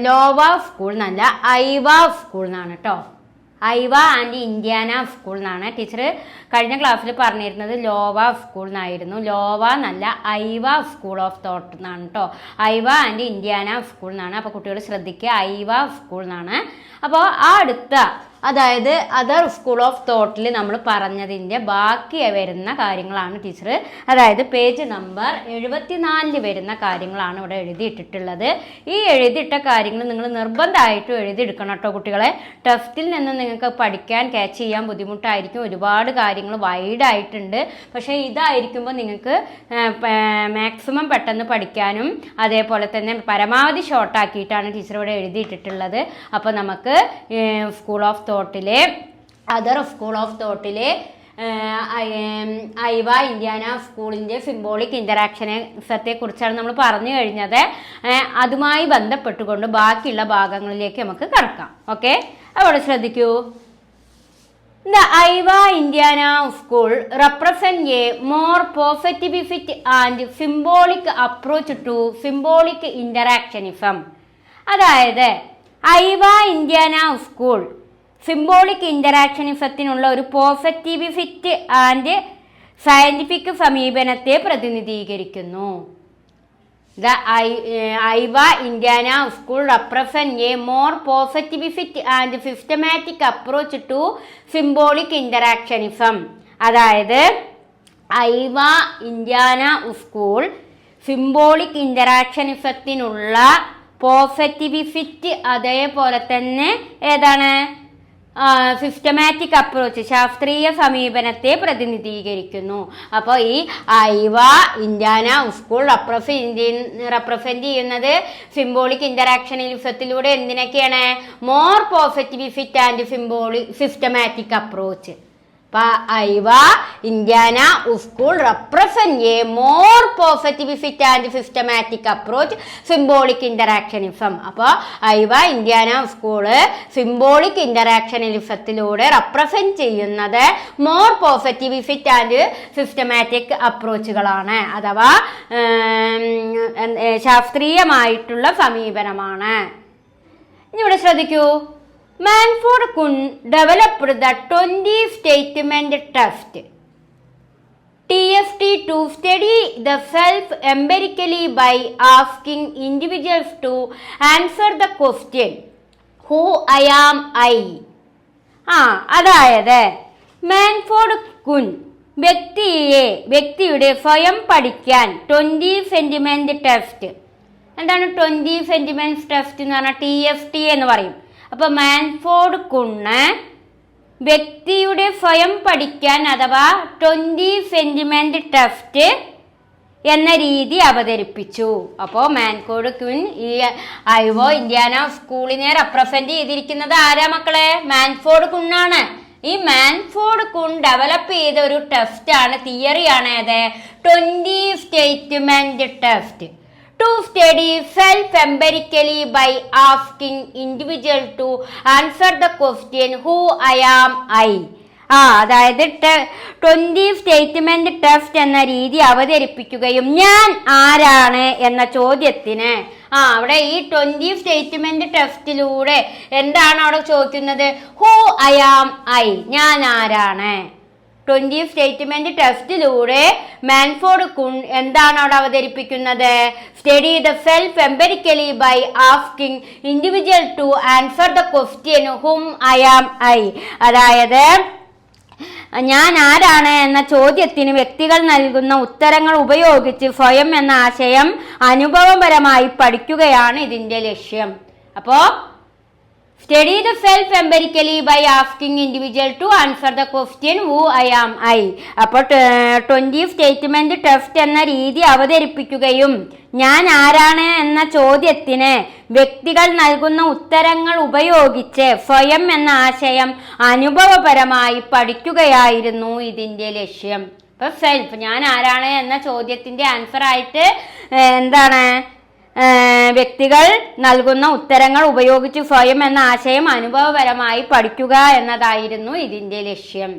ലോവ സ്കൂൾ എന്നല്ല, ഐവ സ്കൂൾ എന്നാണ് കേട്ടോ. ഐവ ആൻഡ് ഇൻഡ്യാന സ്കൂൾ എന്നാണ്. ടീച്ചർ കഴിഞ്ഞ ക്ലാസ്സിൽ പറഞ്ഞിരുന്നത് ലോവ സ്കൂൾ എന്നായിരുന്നു. ലോവ എന്നല്ല, ഐവ സ്കൂൾ ഓഫ് തോട്ട് എന്നാണ് കേട്ടോ. ഐവ ആൻഡ് ഇൻഡ്യാന സ്കൂൾ എന്നാണ്. അപ്പോൾ കുട്ടികൾ ശ്രദ്ധിക്കുക, ഐവ സ്കൂൾ എന്നാണ്. അപ്പോൾ ആ അടുത്ത അതായത് അതർ സ്കൂൾ ഓഫ് തോട്ടിൽ നമ്മൾ പറഞ്ഞതിൻ്റെ ബാക്കി വരുന്ന കാര്യങ്ങളാണ് ടീച്ചർ, അതായത് പേജ് നമ്പർ 74 വരുന്ന കാര്യങ്ങളാണ് ഇവിടെ എഴുതിയിട്ടിട്ടുള്ളത്. ഈ എഴുതിയിട്ട കാര്യങ്ങൾ നിങ്ങൾ നിർബന്ധമായിട്ടും എഴുതിയെടുക്കണം കേട്ടോ കുട്ടികളെ. ടെസ്റ്റിൽ നിന്ന് നിങ്ങൾക്ക് പഠിക്കാൻ ക്യാച്ച് ചെയ്യാൻ ബുദ്ധിമുട്ടായിരിക്കും, ഒരുപാട് കാര്യങ്ങൾ വൈഡായിട്ടുണ്ട്. പക്ഷേ ഇതായിരിക്കുമ്പോൾ നിങ്ങൾക്ക് മാക്സിമം പെട്ടെന്ന് പഠിക്കാനും അതേപോലെ തന്നെ പരമാവധി ഷോർട്ടാക്കിയിട്ടാണ് ടീച്ചർ ഇവിടെ എഴുതിയിട്ടിട്ടുള്ളത്. അപ്പോൾ നമുക്ക് സ്കൂൾ ഓഫ് തോട്ടിലെ അതർ സ്കൂൾ ഓഫ് തോട്ടിലെ ഐവ ഇൻഡ്യാന സ്കൂളിൻ്റെ സിംബോളിക് ഇൻ്ററാക്ഷനെ കുറിച്ചാണ് നമ്മൾ പറഞ്ഞു കഴിഞ്ഞത്. അതുമായി ബന്ധപ്പെട്ടുകൊണ്ട് ബാക്കിയുള്ള ഭാഗങ്ങളിലേക്ക് നമുക്ക് കടക്കാം. ഓക്കെ, അവിടെ ശ്രദ്ധിക്കൂ. The Iowa Indiana School represent a more positivist and symbolic approach to symbolic interactionism. അതായത് ഐവ ഇൻഡ്യാന സ്കൂൾ സിംബോളിക് ഇന്ററാക്ഷനിസത്തിനുള്ള ഒരു പോസിറ്റിവിസ്റ്റ് ആൻഡ് സയന്റിഫിക് സമീപനത്തെ പ്രതിനിധീകരിക്കുന്നു. The Iowa Indiana School represent a more positivist and systematic approach to symbolic interactionism. അതായത് ഐവ Indiana school symbolic ഇന്ററാക്ഷനിസത്തിനുള്ള positivist അതേപോലെ തന്നെ ഏതാണ് systematic approach ശാസ്ത്രീയ സമീപനത്തെ പ്രതിനിധീകരിക്കുന്നു. അപ്പോൾ ഈ ഐവ ഇൻഡ്യാന സ്കൂൾ റെപ്രസെന്റ് ചെയ്യുന്നത് സിംബോളിക് ഇന്ററാക്ഷനിസത്തിലൂടെ എന്തിനൊക്കെയാണ്? More positivist and systematic approach. Iowa Indiana school represent a more positivist and systematic approach symbolic interactionism. അപ്പോൾ ഐവ ഇൻഡ്യാന സ്കൂള് സിംബോളിക് ഇന്ററാക്ഷനിസത്തിലൂടെ റെപ്രസെന്റ് ചെയ്യുന്നത് മോർ പോസിറ്റിവിസ്റ്റ് ആൻഡ് സിസ്റ്റമാറ്റിക് അപ്രോച്ചുകളാണ്, അഥവാ ശാസ്ത്രീയമായിട്ടുള്ള സമീപനമാണ്. ഇനി ഇവിടെ ശ്രദ്ധിക്കൂ. Manford Kuhn developed the 20 statement test TST to study the self empirically by asking individuals to answer the question who I am I. അതായത് മാൻഫോർഡ് കുൻ വ്യക്തിയുടെ സ്വയം പഠിക്കാൻ 20 സെന്റിമെന്റ് ടെസ്റ്റ്. എന്താണ് 20 സെന്റിമെന്റ് ടെസ്റ്റ് എന്ന് പറഞ്ഞാൽ TST എന്ന് പറയും. അപ്പോൾ മാൻഫോർഡ് കുണ്ണ് വ്യക്തിയുടെ സ്വയം പഠിക്കാൻ അഥവാ 20 സെന്റിമെന്റ് ടെസ്റ്റ് എന്ന രീതി അവതരിപ്പിച്ചു. അപ്പോൾ മാൻഫോർഡ് കുൺ ഈ ഐവോ ഇൻഡ്യാന സ്കൂളിനെ റെപ്രസെന്റ് ചെയ്തിരിക്കുന്നത് ആരാ മക്കളെ? മാൻഫോർഡ് കുണ്ണാണ്. ഈ മാൻഫോർഡ് കുൺ ഡെവലപ്പ് ചെയ്ത ഒരു ടെസ്റ്റാണ്, തിയറിയാണ് ഏത് 20 statement test to study self empirically by asking individual to answer the question who I am I. അതായത് 20 സ്റ്റേറ്റ്മെന്റ് ടെസ്റ്റ് എന്ന രീതി അവതരിപ്പിക്കുകയും ഞാൻ ആരാണ് എന്ന ചോദ്യത്തിന് അവിടെ ഈ 20 സ്റ്റേറ്റ്മെന്റ് ടെസ്റ്റിലൂടെ എന്താണ് അവിടെ ചോദിക്കുന്നത്? ഹൂ ഐ ആം ഐ, ഞാൻ ആരാണ്. 20 സ്റ്റേറ്റ്മെന്റ് ടെസ്റ്റിലൂടെ മാൻഫോർഡ് കുൺ എന്താണ് അവിടെ അവതരിപ്പിക്കുന്നത്? Study the self empirically by asking individual to answer the question whom I am I. അതായത് ഞാൻ ആരാണ് എന്ന ചോദ്യത്തിന് വ്യക്തികൾ നൽകുന്ന ഉത്തരങ്ങൾ ഉപയോഗിച്ച് സ്വയം എന്ന ആശയം അനുഭവപരമായി പഠിക്കുകയാണ് ഇതിന്റെ ലക്ഷ്യം. അപ്പോ study the self empirically by asking individual to answer the question who I am I. അപ്പോൾ 20 സ്റ്റേറ്റ്മെന്റ് ടെസ്റ്റ് എന്ന രീതി അവതരിപ്പിക്കുകയും ഞാൻ ആരാണ് എന്ന ചോദ്യത്തിന് വ്യക്തികൾ നൽകുന്ന ഉത്തരങ്ങൾ ഉപയോഗിച്ച് സ്വയം എന്ന ആശയം അനുഭവപരമായി പഠിക്കുകയായിരുന്നു ഇതിന്റെ ലക്ഷ്യം. ഇപ്പൊ സെൽഫ്, ഞാൻ ആരാണ് എന്ന ചോദ്യത്തിന്റെ ആൻസർ ആയിട്ട് എന്താണ് വ്യക്തികൾ നൽകുന്ന ഉത്തരങ്ങൾ ഉപയോഗിച്ച് സ്വയം എന്ന ആശയം അനുഭവപരമായി പഠിക്കുക എന്നതായിരുന്നു ഇതിന്റെ ലക്ഷ്യം.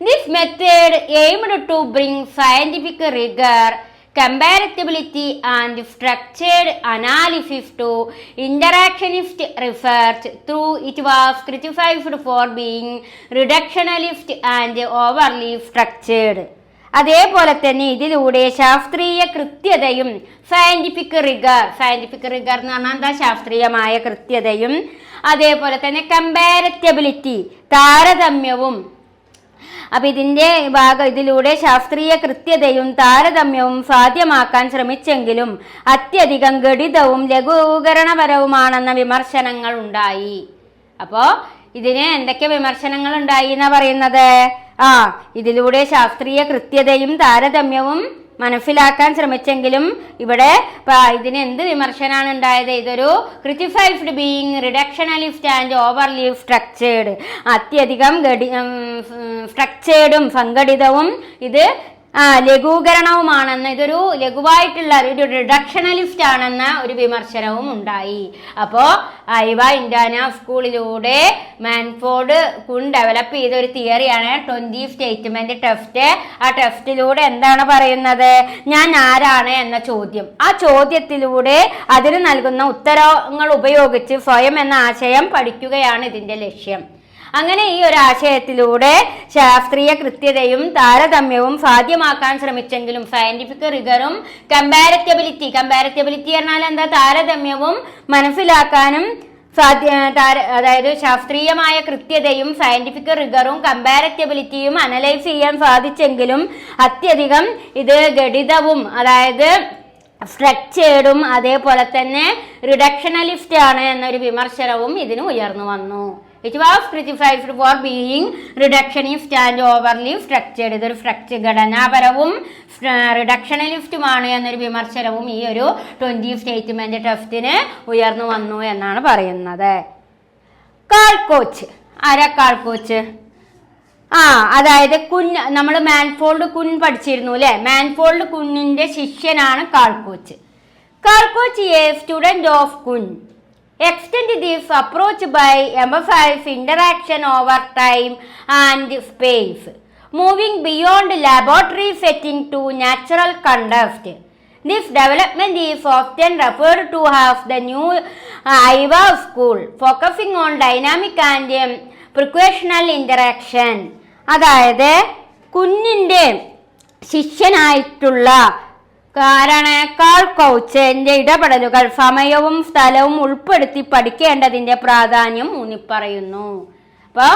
This method aimed to bring scientific rigour, comparability and structured analysis to interactionist research, though it was criticized for being reductionist and overly structured. അതേപോലെ തന്നെ ഇതിലൂടെ ശാസ്ത്രീയ കൃത്യതയും സയന്റിഫിക് റിഗർ എന്ന് പറഞ്ഞാൽ എന്താ? ശാസ്ത്രീയമായ കൃത്യതയും അതേപോലെ തന്നെ കമ്പാരറ്റബിലിറ്റി താരതമ്യവും. അപ്പൊ ഇതിലൂടെ ശാസ്ത്രീയ കൃത്യതയും താരതമ്യവും സാധ്യമാക്കാൻ ശ്രമിച്ചെങ്കിലും അത്യധികം ഗണിതവും ലഘൂകരണപരവുമാണെന്ന വിമർശനങ്ങൾ ഉണ്ടായി. അപ്പോ ഇതിന് എന്തൊക്കെ വിമർശനങ്ങൾ ഉണ്ടായി എന്നാ പറയുന്നത്? ഇതിലൂടെ ശാസ്ത്രീയ കൃത്യതയും താരതമ്യവും മനസ്സിലാക്കാൻ ശ്രമിച്ചെങ്കിലും ഇവിടെ ഇതിന് എന്ത് വിമർശനമാണ് ഉണ്ടായത്? ഇതൊരു criticised being reductionalist and overly structured, അത്യധികം സ്ട്രക്ചേർഡും സംഘടിതവും ഇത് ലഘൂകരണവുമാണെന്ന്, ഇതൊരു ലഘുവായിട്ടുള്ള ഒരു റിഡക്ഷണലിസ്റ്റ് ആണെന്ന ഒരു വിമർശനവും ഉണ്ടായി. അപ്പോ ഐവ ഇൻഡാന സ്കൂളിലൂടെ മാൻഫോർഡ് കുൺ ഡെവലപ്പ് ചെയ്ത ഒരു തിയറിയാണ് 20 സ്റ്റേറ്റ്മെന്റ് ടെസ്റ്റ്. ആ ടെസ്റ്റിലൂടെ എന്താണ് പറയുന്നത്? ഞാൻ ആരാണ് എന്ന ചോദ്യം, ആ ചോദ്യത്തിലൂടെ അതിന് നൽകുന്ന ഉത്തരങ്ങൾ ഉപയോഗിച്ച് സ്വയം എന്ന ആശയം പഠിക്കുകയാണ് ഇതിന്റെ ലക്ഷ്യം. അങ്ങനെ ഈ ഒരു ആശയത്തിലൂടെ ശാസ്ത്രീയ കൃത്യതയും താരതമ്യവും സാധ്യമാക്കാൻ ശ്രമിച്ചെങ്കിലും സയന്റിഫിക് റിഗറും കമ്പാരറ്റബിലിറ്റി പറഞ്ഞാൽ എന്താ? താരതമ്യവും മനസ്സിലാക്കാനും അതായത് ശാസ്ത്രീയമായ കൃത്യതയും സയന്റിഫിക് റിഗറും കമ്പാരറ്റബിലിറ്റിയും അനലൈസ് ചെയ്യാൻ സാധിച്ചെങ്കിലും അത്യധികം ഇത് ഗണിതവും അതായത് സ്ട്രക്ചേർഡും അതേപോലെ തന്നെ റിഡക്ഷണലിസ്റ്റ് ആണ് എന്നൊരു വിമർശനവും ഇതിന് ഉയർന്നു വന്നു. It was criticized for being reductionist and overly structured. ഇതൊരു ഘടനാപരവും റിഡക്ഷണലിസ്റ്റുമാണ് എന്നൊരു വിമർശനവും ഈ ഒരു 20 സ്റ്റേറ്റ്മെന്റ് ടെസ്റ്റിന് ഉയർന്നു വന്നു എന്നാണ് പറയുന്നത്. Carl Couch. ആരാ കാൾ കോച്ച്? അതായത് നമ്മൾ മാൻഫോർഡ് കുൺ പഠിച്ചിരുന്നു അല്ലെ? മാൻഫോർഡ് കുന്നിന്റെ ശിഷ്യനാണ് Carl Couch. Carl Couch a student of Kuhn extend this approach by emphasizing interaction over time and space, moving beyond laboratory setting to natural context. This development is often referred to as the new Iowa school, focusing on dynamic and proportional interaction. അതായത് കുഞ്ഞിന്റെ ശിഷ്യനായിട്ടുള്ള call കോച്ചിന്റെ ഇടപെടലുകൾ സമയവും സ്ഥലവും ഉൾപ്പെടുത്തി പഠിക്കേണ്ടതിന്റെ പ്രാധാന്യം ഊന്നിപ്പറയുന്നു. അപ്പൊ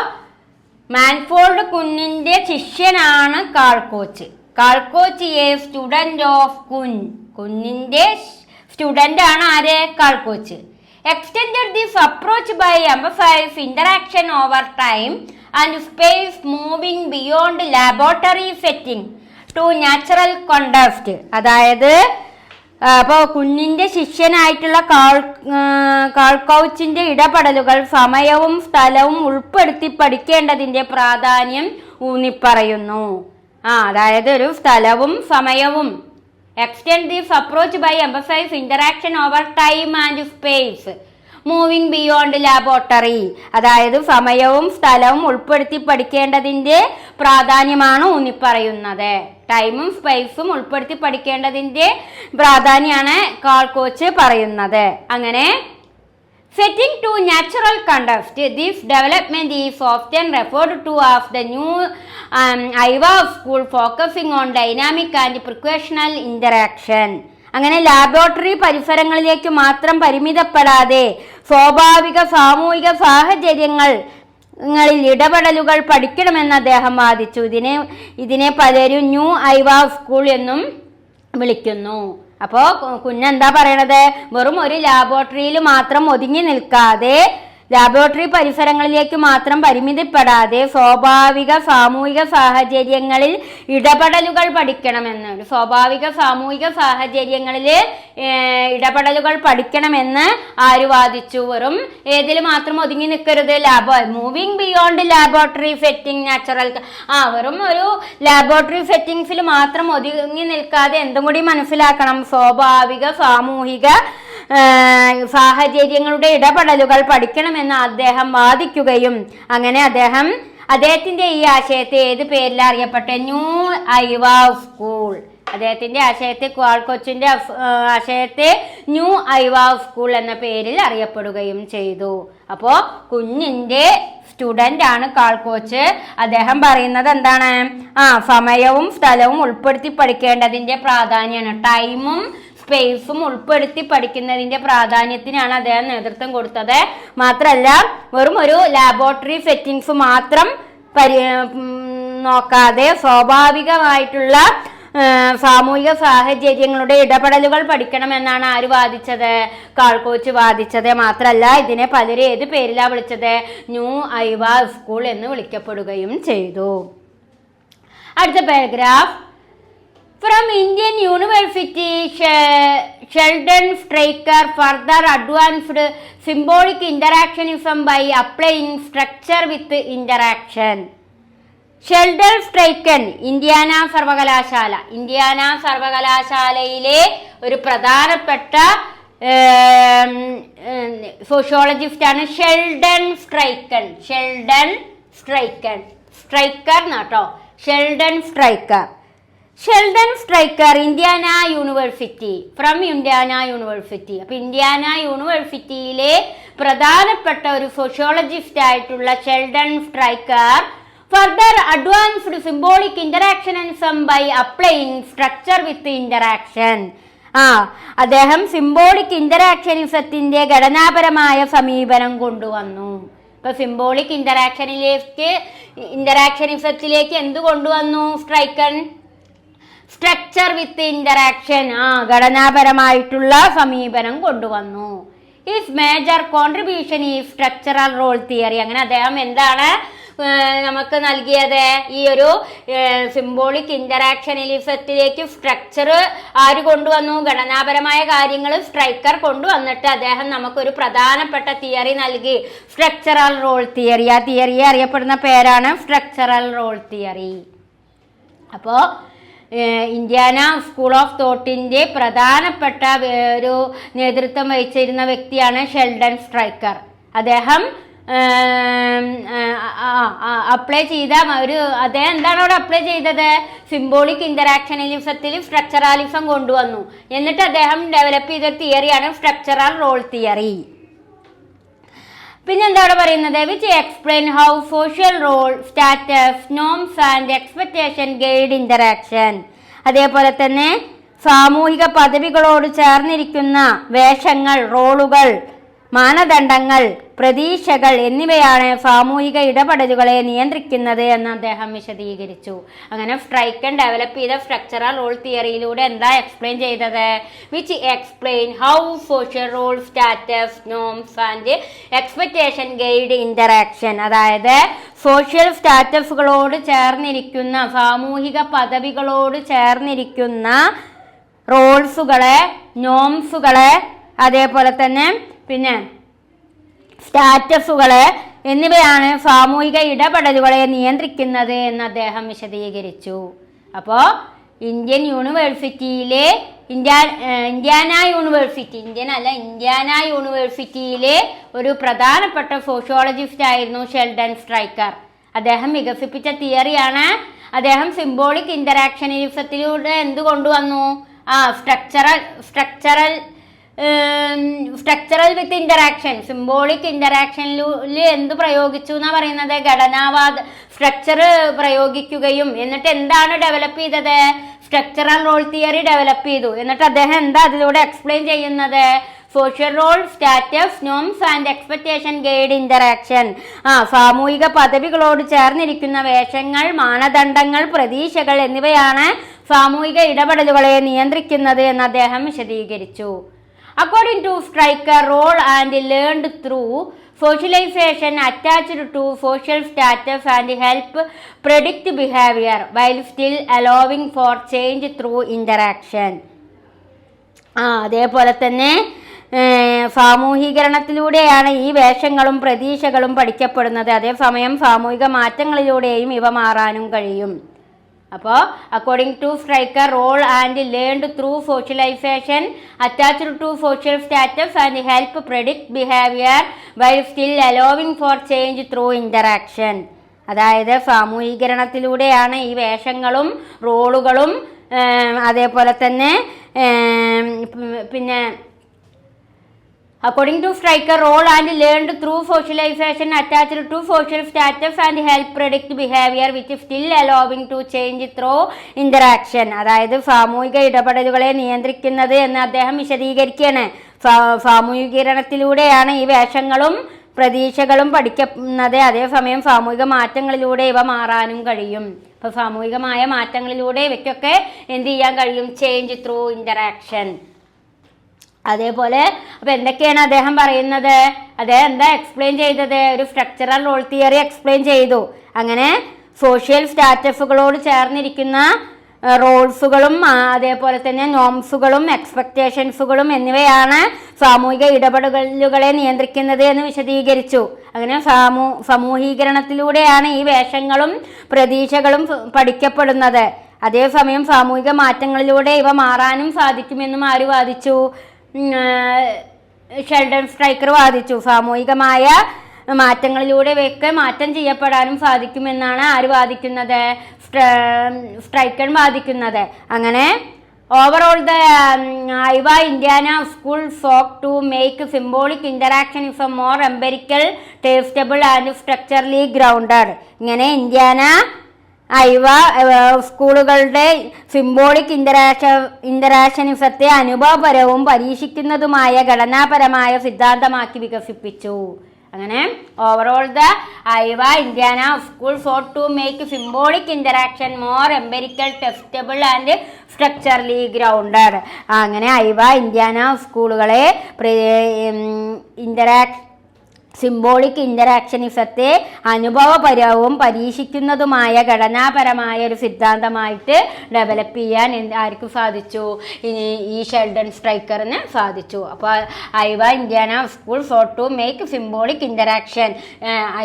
Manford കുന്നിന്റെ ശിഷ്യനാണ് Carl Couch. Carl Couch a student of കുന്നിന്റെ സ്റ്റുഡന്റ് ആണ് ആര്? Carl Couch. Extended this approach by emphasise interaction over time and space, moving beyond laboratory setting to natural context. അതായത് അപ്പോൾ കുഞ്ഞിന്റെ ശിഷ്യനായിട്ടുള്ള കാൾക്കൗച്ചിന്റെ ഇടപെടലുകൾ സമയവും സ്ഥലവും ഉൾപ്പെടുത്തി പഠിക്കേണ്ടതിന്റെ പ്രാധാന്യം ഊന്നിപ്പറയുന്നു. അതായത് ഒരു സ്ഥലവും സമയവും extend this approach by emphasize interaction over time and space, moving beyond laboratory. അതായത് സമയവും സ്ഥലവും ഉൾപ്പെടുത്തി പഠിക്കേണ്ടതിന്റെ പ്രാധാന്യമാണ് ഊന്നിപ്പറയുന്നത്. ടൈമും സ്പേസും ഉൾപ്പെടുത്തി പഠിക്കേണ്ടതിന്റെ പ്രാധാന്യമാണ് കാൾക്കോച്ച് പറയുന്നത്. അങ്ങനെ setting to natural context, this development is often referred to as the new IVA school, focusing on dynamic and precautional interaction. അങ്ങനെ ലാബോറട്ടറി പരിസരങ്ങളിലേക്ക് മാത്രം പരിമിതപ്പെടാതെ സ്വാഭാവിക സാമൂഹിക സാഹചര്യങ്ങളിൽ ഇടപെടലുകൾ പഠിക്കണമെന്ന് അദ്ദേഹം വാദിച്ചു. ഇതിനെ പലരും ന്യൂ ഐവാ സ്കൂൾ എന്നും വിളിക്കുന്നു. അപ്പോൾ കുഞ്ഞെന്താ പറയണത്? വെറും ഒരു ലാബോറട്ടറിയിൽ മാത്രം ഒതുങ്ങി നിൽക്കാതെ, ലാബോറട്ടറി പരിസരങ്ങളിലേക്ക് മാത്രം പരിമിതപ്പെടാതെ സ്വാഭാവിക സാമൂഹിക സാഹചര്യങ്ങളിൽ ഇടപെടലുകൾ പഠിക്കണമെന്ന്, സ്വാഭാവിക സാമൂഹിക സാഹചര്യങ്ങളിൽ ഇടപെടലുകൾ പഠിക്കണമെന്ന് ആര് വാദിച്ചു? വെറും ഏതിൽ മാത്രം ഒതുങ്ങി നിൽക്കരുത്, moving beyond laboratory setting natural. വെറും ഒരു ലാബോറട്ടറി സെറ്റിംഗ്സിൽ മാത്രം ഒതുങ്ങി നിൽക്കാതെ എന്തും കൂടി മനസ്സിലാക്കണം, സ്വാഭാവിക സാമൂഹിക സാഹചര്യങ്ങളുടെ ഇടപെടലുകൾ പഠിക്കണമെന്ന് അദ്ദേഹം വാദിക്കുകയും അങ്ങനെ അദ്ദേഹത്തിന്റെ ഈ ആശയത്തെ ഏത് പേരിൽ അറിയപ്പെട്ടെ? New Aiwa school. അദ്ദേഹത്തിന്റെ ആശയത്തെ, കാൾക്കോച്ചിന്റെ ആശയത്തെ ന്യൂ ഐവാ സ്കൂൾ എന്ന പേരിൽ അറിയപ്പെടുകയും ചെയ്തു. അപ്പോ കുഞ്ഞിന്റെ സ്റ്റുഡന്റ് ആണ് കാൾക്കോച്ച്. അദ്ദേഹം പറയുന്നത് എന്താണ്? സമയവും സ്ഥലവും ഉൾപ്പെടുത്തി പഠിക്കേണ്ടതിന്റെ പ്രാധാന്യമാണ്, ടൈമും സ്പേസും ഉൾപ്പെടുത്തി പഠിക്കുന്നതിന്റെ പ്രാധാന്യത്തിനാണ് അദ്ദേഹം നേതൃത്വം കൊടുത്തത്. മാത്രമല്ല വെറും ഒരു ലാബോറട്ടറി സെറ്റിംഗ്സ് മാത്രം നോക്കാതെ സ്വാഭാവികമായിട്ടുള്ള സാമൂഹിക സാഹചര്യങ്ങളുടെ ഇടപെടലുകൾ പഠിക്കണമെന്നാണ് ആര് വാദിച്ചത്? കാൾക്കോച്ച് വാദിച്ചത്. മാത്രമല്ല ഇതിനെ പലരും ഏത് പേരിലാണ് വിളിച്ചത്? ന്യൂ ഐവാ സ്കൂൾ എന്ന് വിളിക്കപ്പെടുകയും ചെയ്തു. അടുത്ത paragraph. From Indian University, Sheldon Stryker further advanced symbolic interactionism by applying structure with interaction. Sheldon Stryker Indiana സർവകലാശാലയിലെ ഒരു പ്രധാനപ്പെട്ട സോഷ്യോളജിസ്റ്റ് ആണ് ഷെൽഡൻ സ്ട്രൈക്കർ എന്നാട്ടോ. Sheldon Stryker Indiana university. അപ്പൊ ഇന്ത്യാന യൂണിവേഴ്സിറ്റിയിലെ പ്രധാനപ്പെട്ട ഒരു സോഷ്യോളജിസ്റ്റ് ആയിട്ടുള്ള Sheldon Stryker further advanced symbolic interactionism by applying structure with interaction. അദ്ദേഹം സിംബോളിക് ഇന്ററാക്ഷനിസത്തിന്റെ ഘടനാപരമായ സമീപനം കൊണ്ടുവന്നു. ഇപ്പൊ സിംബോളിക് ഇന്ററാക്ഷനിസത്തിലേക്ക് എന്ത് കൊണ്ടുവന്നു? സ്ട്രക്ചർ വിത്ത് ഇന്ററാക്ഷൻ, ഘടനാപരമായിട്ടുള്ള സമീപനം കൊണ്ടുവന്നു. ഹിസ് മേജർ കോൺട്രിബ്യൂഷൻ ഈ സ്ട്രക്ചറൽ റോൾ തിയറി. അങ്ങനെ അദ്ദേഹം എന്താണ് നമുക്ക് നൽകിയത്? ഈ ഒരു സിംബോളിക് ഇന്ററാക്ഷനിസത്തിലേക്ക് സ്ട്രക്ചർ ആര് കൊണ്ടുവന്നു? ഘടനാപരമായ കാര്യങ്ങൾ സ്ട്രൈക്കർ കൊണ്ടുവന്നിട്ട് അദ്ദേഹം നമുക്കൊരു പ്രധാനപ്പെട്ട തിയറി നൽകി, സ്ട്രക്ചറൽ റോൾ തിയറി. ആ തിയറിയെ അറിയപ്പെടുന്ന പേരാണ് സ്ട്രക്ചറൽ റോൾ തിയറി. അപ്പോ ഇന്ത്യാന സ്കൂൾ ഓഫ് തോട്ടിന്റെ പ്രധാനപ്പെട്ട ഒരു നേതൃത്വം വഹിച്ചിരുന്ന വ്യക്തിയാണ് ഷെൽഡൻ സ്ട്രൈക്കർ. അദ്ദേഹം അപ്ലൈ ചെയ്ത അദ്ദേഹം എന്താണ് അവിടെ അപ്ലൈ ചെയ്തത്? സിംബോളിക് ഇന്ററാക്ഷനിസത്തിൽ സ്ട്രക്ചറാലിസം കൊണ്ടുവന്നു. എന്നിട്ട് അദ്ദേഹം ഡെവലപ്പ് ചെയ്ത തിയറിയാണ് സ്ട്രക്ചറൽ റോൾ തിയറി. പിന്നെ എന്താ പറയുന്നത്? Which explain how social role, status, norms and expectation guide interaction. അതേപോലെ തന്നെ സാമൂഹിക പദവികളോട് ചേർന്നിരിക്കുന്ന വേഷങ്ങൾ, റോളുകൾ, മാനദണ്ഡങ്ങൾ, പ്രതീക്ഷകൾ എന്നിവയാണ് സാമൂഹിക ഇടപെടലുകളെ നിയന്ത്രിക്കുന്നത് എന്ന് അദ്ദേഹം വിശദീകരിച്ചു. അങ്ങനെ സ്ട്രൈക്കൻ ഡെവലപ്പ് ചെയ്ത സ്ട്രക്ചറൽ റോൾ തിയറിയിലൂടെ എന്താ എക്സ്പ്ലെയിൻ ചെയ്തത്? Which explain how social role, status, norms and expectation guide interaction. അതായത് സോഷ്യൽ സ്റ്റാറ്റസുകളോട് ചേർന്നിരിക്കുന്ന, സാമൂഹിക പദവികളോട് ചേർന്നിരിക്കുന്ന റോൾസുകളെ, നോംസുകള്, അതേപോലെ തന്നെ പിന്നെ സ്റ്റാറ്റസുകള് എന്നിവയാണ് സാമൂഹിക ഇടപെടലുകളെ നിയന്ത്രിക്കുന്നത് എന്ന് അദ്ദേഹം വിശദീകരിച്ചു. അപ്പോൾ ഇന്ത്യൻ യൂണിവേഴ്സിറ്റിയിലെ ഇന്ത്യാന യൂണിവേഴ്സിറ്റിയിലെ ഒരു പ്രധാനപ്പെട്ട സോഷ്യോളജിസ്റ്റ് ആയിരുന്നു ഷെൽഡൻ സ്ട്രൈക്കർ. അദ്ദേഹം വികസിപ്പിച്ച തിയറിയാണ്. അദ്ദേഹം സിംബോളിക് ഇന്ററാക്ഷനിസത്തിലൂടെ എന്ത് കൊണ്ടുവന്നു? സ്ട്രക്ചറൽ വിത്ത് ഇന്ററാക്ഷൻ, സിംബോളിക് ഇന്ററാക്ഷനിൽ എന്ത് പ്രയോഗിച്ചു എന്നാ പറയുന്നത്? ഘടനാവാദ സ്ട്രക്ചർ പ്രയോഗിക്കുകയും എന്നിട്ട് എന്താണ് ഡെവലപ്പ് ചെയ്തത്? സ്ട്രക്ചറൽ റോൾ തിയറി ഡെവലപ്പ് ചെയ്തു. എന്നിട്ട് അദ്ദേഹം എന്താ അതിലൂടെ എക്സ്പ്ലെയിൻ ചെയ്യുന്നത്? Social role, status, norms and expectation guide interaction. സാമൂഹിക പദവികളോട് ചേർന്നിരിക്കുന്ന വേഷങ്ങൾ, മാനദണ്ഡങ്ങൾ, പ്രതീക്ഷകൾ എന്നിവയാണ് സാമൂഹിക ഇടപെടലുകളെ നിയന്ത്രിക്കുന്നത് എന്ന് അദ്ദേഹം വിശദീകരിച്ചു. According to Stryker, role and learned through socialization attached to social status and help predict behavior while still allowing for change through interaction. അതേപോലെ തന്നെ സാമൂഹീകരണത്തിലൂടെയാണ് ഈ വേഷങ്ങളും പ്രതീക്ഷകളും പഠിക്കപ്പെടുന്നത്. അതേസമയം സാമൂഹിക മാറ്റങ്ങളിലൂടെയും ഇവ മാറാനും കഴിയും. അപ്പോൾ according to Stryker, role and learned through socialization attached to social status and help predict behaviour while still allowing for change through interaction. അതായത് സാമൂഹീകരണത്തിലൂടെയാണ് ഈ വേഷങ്ങളും റോളുകളും അതേപോലെ തന്നെ പിന്നെ according to Stryker, role and learned through socialization attached to social status and help predict behavior which is still allowing to change through interaction. അതായത് സാമൂഹിക ഇടപെടലുകളെ നിയന്ത്രിക്കുന്നത് എന്ന് അദ്ദേഹം വിശദീകരിക്കുകയാണ്. സാമൂഹികീകരണത്തിലൂടെയാണ് ഈ വേഷങ്ങളും പ്രതീക്ഷകളും പഠിക്കുന്നത്. അതേസമയം സാമൂഹിക മാറ്റങ്ങളിലൂടെ ഇവ മാറാനും കഴിയും. അപ്പോൾ സാമൂഹികമായ മാറ്റങ്ങളിലൂടെ ഇവയ്ക്കൊക്കെ എന്ത് ചെയ്യാൻ കഴിയും? Change through interaction. അതേപോലെ അപ്പോൾ എന്തൊക്കെയാണ് അദ്ദേഹം പറയുന്നത്? അദ്ദേഹം എന്താ എക്സ്പ്ലെയിൻ ചെയ്തത്? ഒരു സ്ട്രക്ചറൽ റോൾ തിയറി എക്സ്പ്ലെയിൻ ചെയ്തു. അങ്ങനെ സോഷ്യൽ സ്റ്റാറ്റസുകളോട് ചേർന്നിരിക്കുന്ന റോൾസുകളും അതേപോലെ തന്നെ നോംസുകളും എക്സ്പെക്ടേഷൻസുകളും എന്നിവയാണ് സാമൂഹിക ഇടപെടലുകളെ നിയന്ത്രിക്കുന്നത് എന്ന് വിശദീകരിച്ചു. അങ്ങനെ സമൂഹീകരണത്തിലൂടെയാണ് ഈ വേഷങ്ങളും പ്രതീക്ഷകളും പഠിക്കപ്പെടുന്നത്. അതേസമയം സാമൂഹിക മാറ്റങ്ങളിലൂടെ ഇവ മാറാനും സാധിക്കുമെന്നും ആര് വാദിച്ചു? ഷെൽഡൻ സ്ട്രൈക്കർ വാദിച്ചു. സാമൂഹികമായ മാറ്റങ്ങളിലൂടെ ഇവയൊക്കെ മാറ്റം ചെയ്യപ്പെടാനും സാധിക്കുമെന്നാണ് ആര് വാദിക്കുന്നത്? സ്ട്രൈക്കർ വാദിക്കുന്നത്. അങ്ങനെ overall the Iowa Indiana school sought to make symbolic interactionism more empirical, testable and structurally grounded. ഇങ്ങനെ ഇന്ത്യാന ഐവ സ്കൂളുകളുടെ സിംബോളിക് ഇന്ററാക്ഷനിസത്തെ അനുഭവപരവും പരീക്ഷിക്കുന്നതുമായ ഘടനാപരമായ സിദ്ധാന്തമാക്കി വികസിപ്പിച്ചു. അങ്ങനെ overall the Iowa Indiana school for to make symbolic interaction more empirical, testable and structurally grounded. അങ്ങനെ ഐവ ഇന്ത്യാന സ്കൂളുകളെ സിംബോളിക് ഇന്ററാക്ഷനിസത്തെ അനുഭവപരവും പരീക്ഷിക്കുന്നതുമായ ഘടനാപരമായ ഒരു സിദ്ധാന്തമായിട്ട് ഡെവലപ്പ് ചെയ്യാൻ ആർക്ക് സാധിച്ചു? ഈ ഷെൽഡൻ സ്ട്രൈക്കറിന് സാധിച്ചു. അപ്പോൾ Iowa Indiana school for to make symbolic interaction,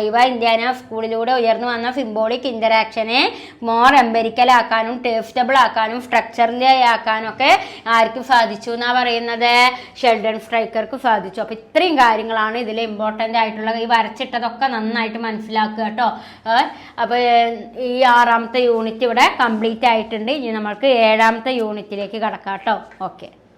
Iowa Indiana സ്കൂളിലൂടെ ഉയർന്നു വന്ന സിംബോളിക് ഇന്ററാക്ഷനെ മോർ എംപെരിക്കൽ ആക്കാനും ടേസ്റ്റബിൾ ആക്കാനും സ്ട്രക്ചറലി ആക്കാനും ഒക്കെ ആർക്ക് സാധിച്ചു എന്നാ പറയുന്നത്? ഷെൽഡൻ സ്ട്രൈക്കർക്ക് സാധിച്ചു. അപ്പോൾ ഇത്രയും കാര്യങ്ങളാണ് ഇതിൽ ഇമ്പോർട്ടൻ്റ് ആയിട്ടുള്ള. ഈ വരച്ചിട്ടതൊക്കെ നന്നായിട്ട് മനസ്സിലാക്കുക കേട്ടോ. അപ്പോൾ ഈ 6ാമത്തെ യൂണിറ്റ് ഇവിടെ കംപ്ലീറ്റ് ആയിട്ടുണ്ട്. ഇനി നമ്മൾക്ക് 7ാമത്തെ യൂണിറ്റിലേക്ക് കടക്കാം കേട്ടോ. ഓക്കെ.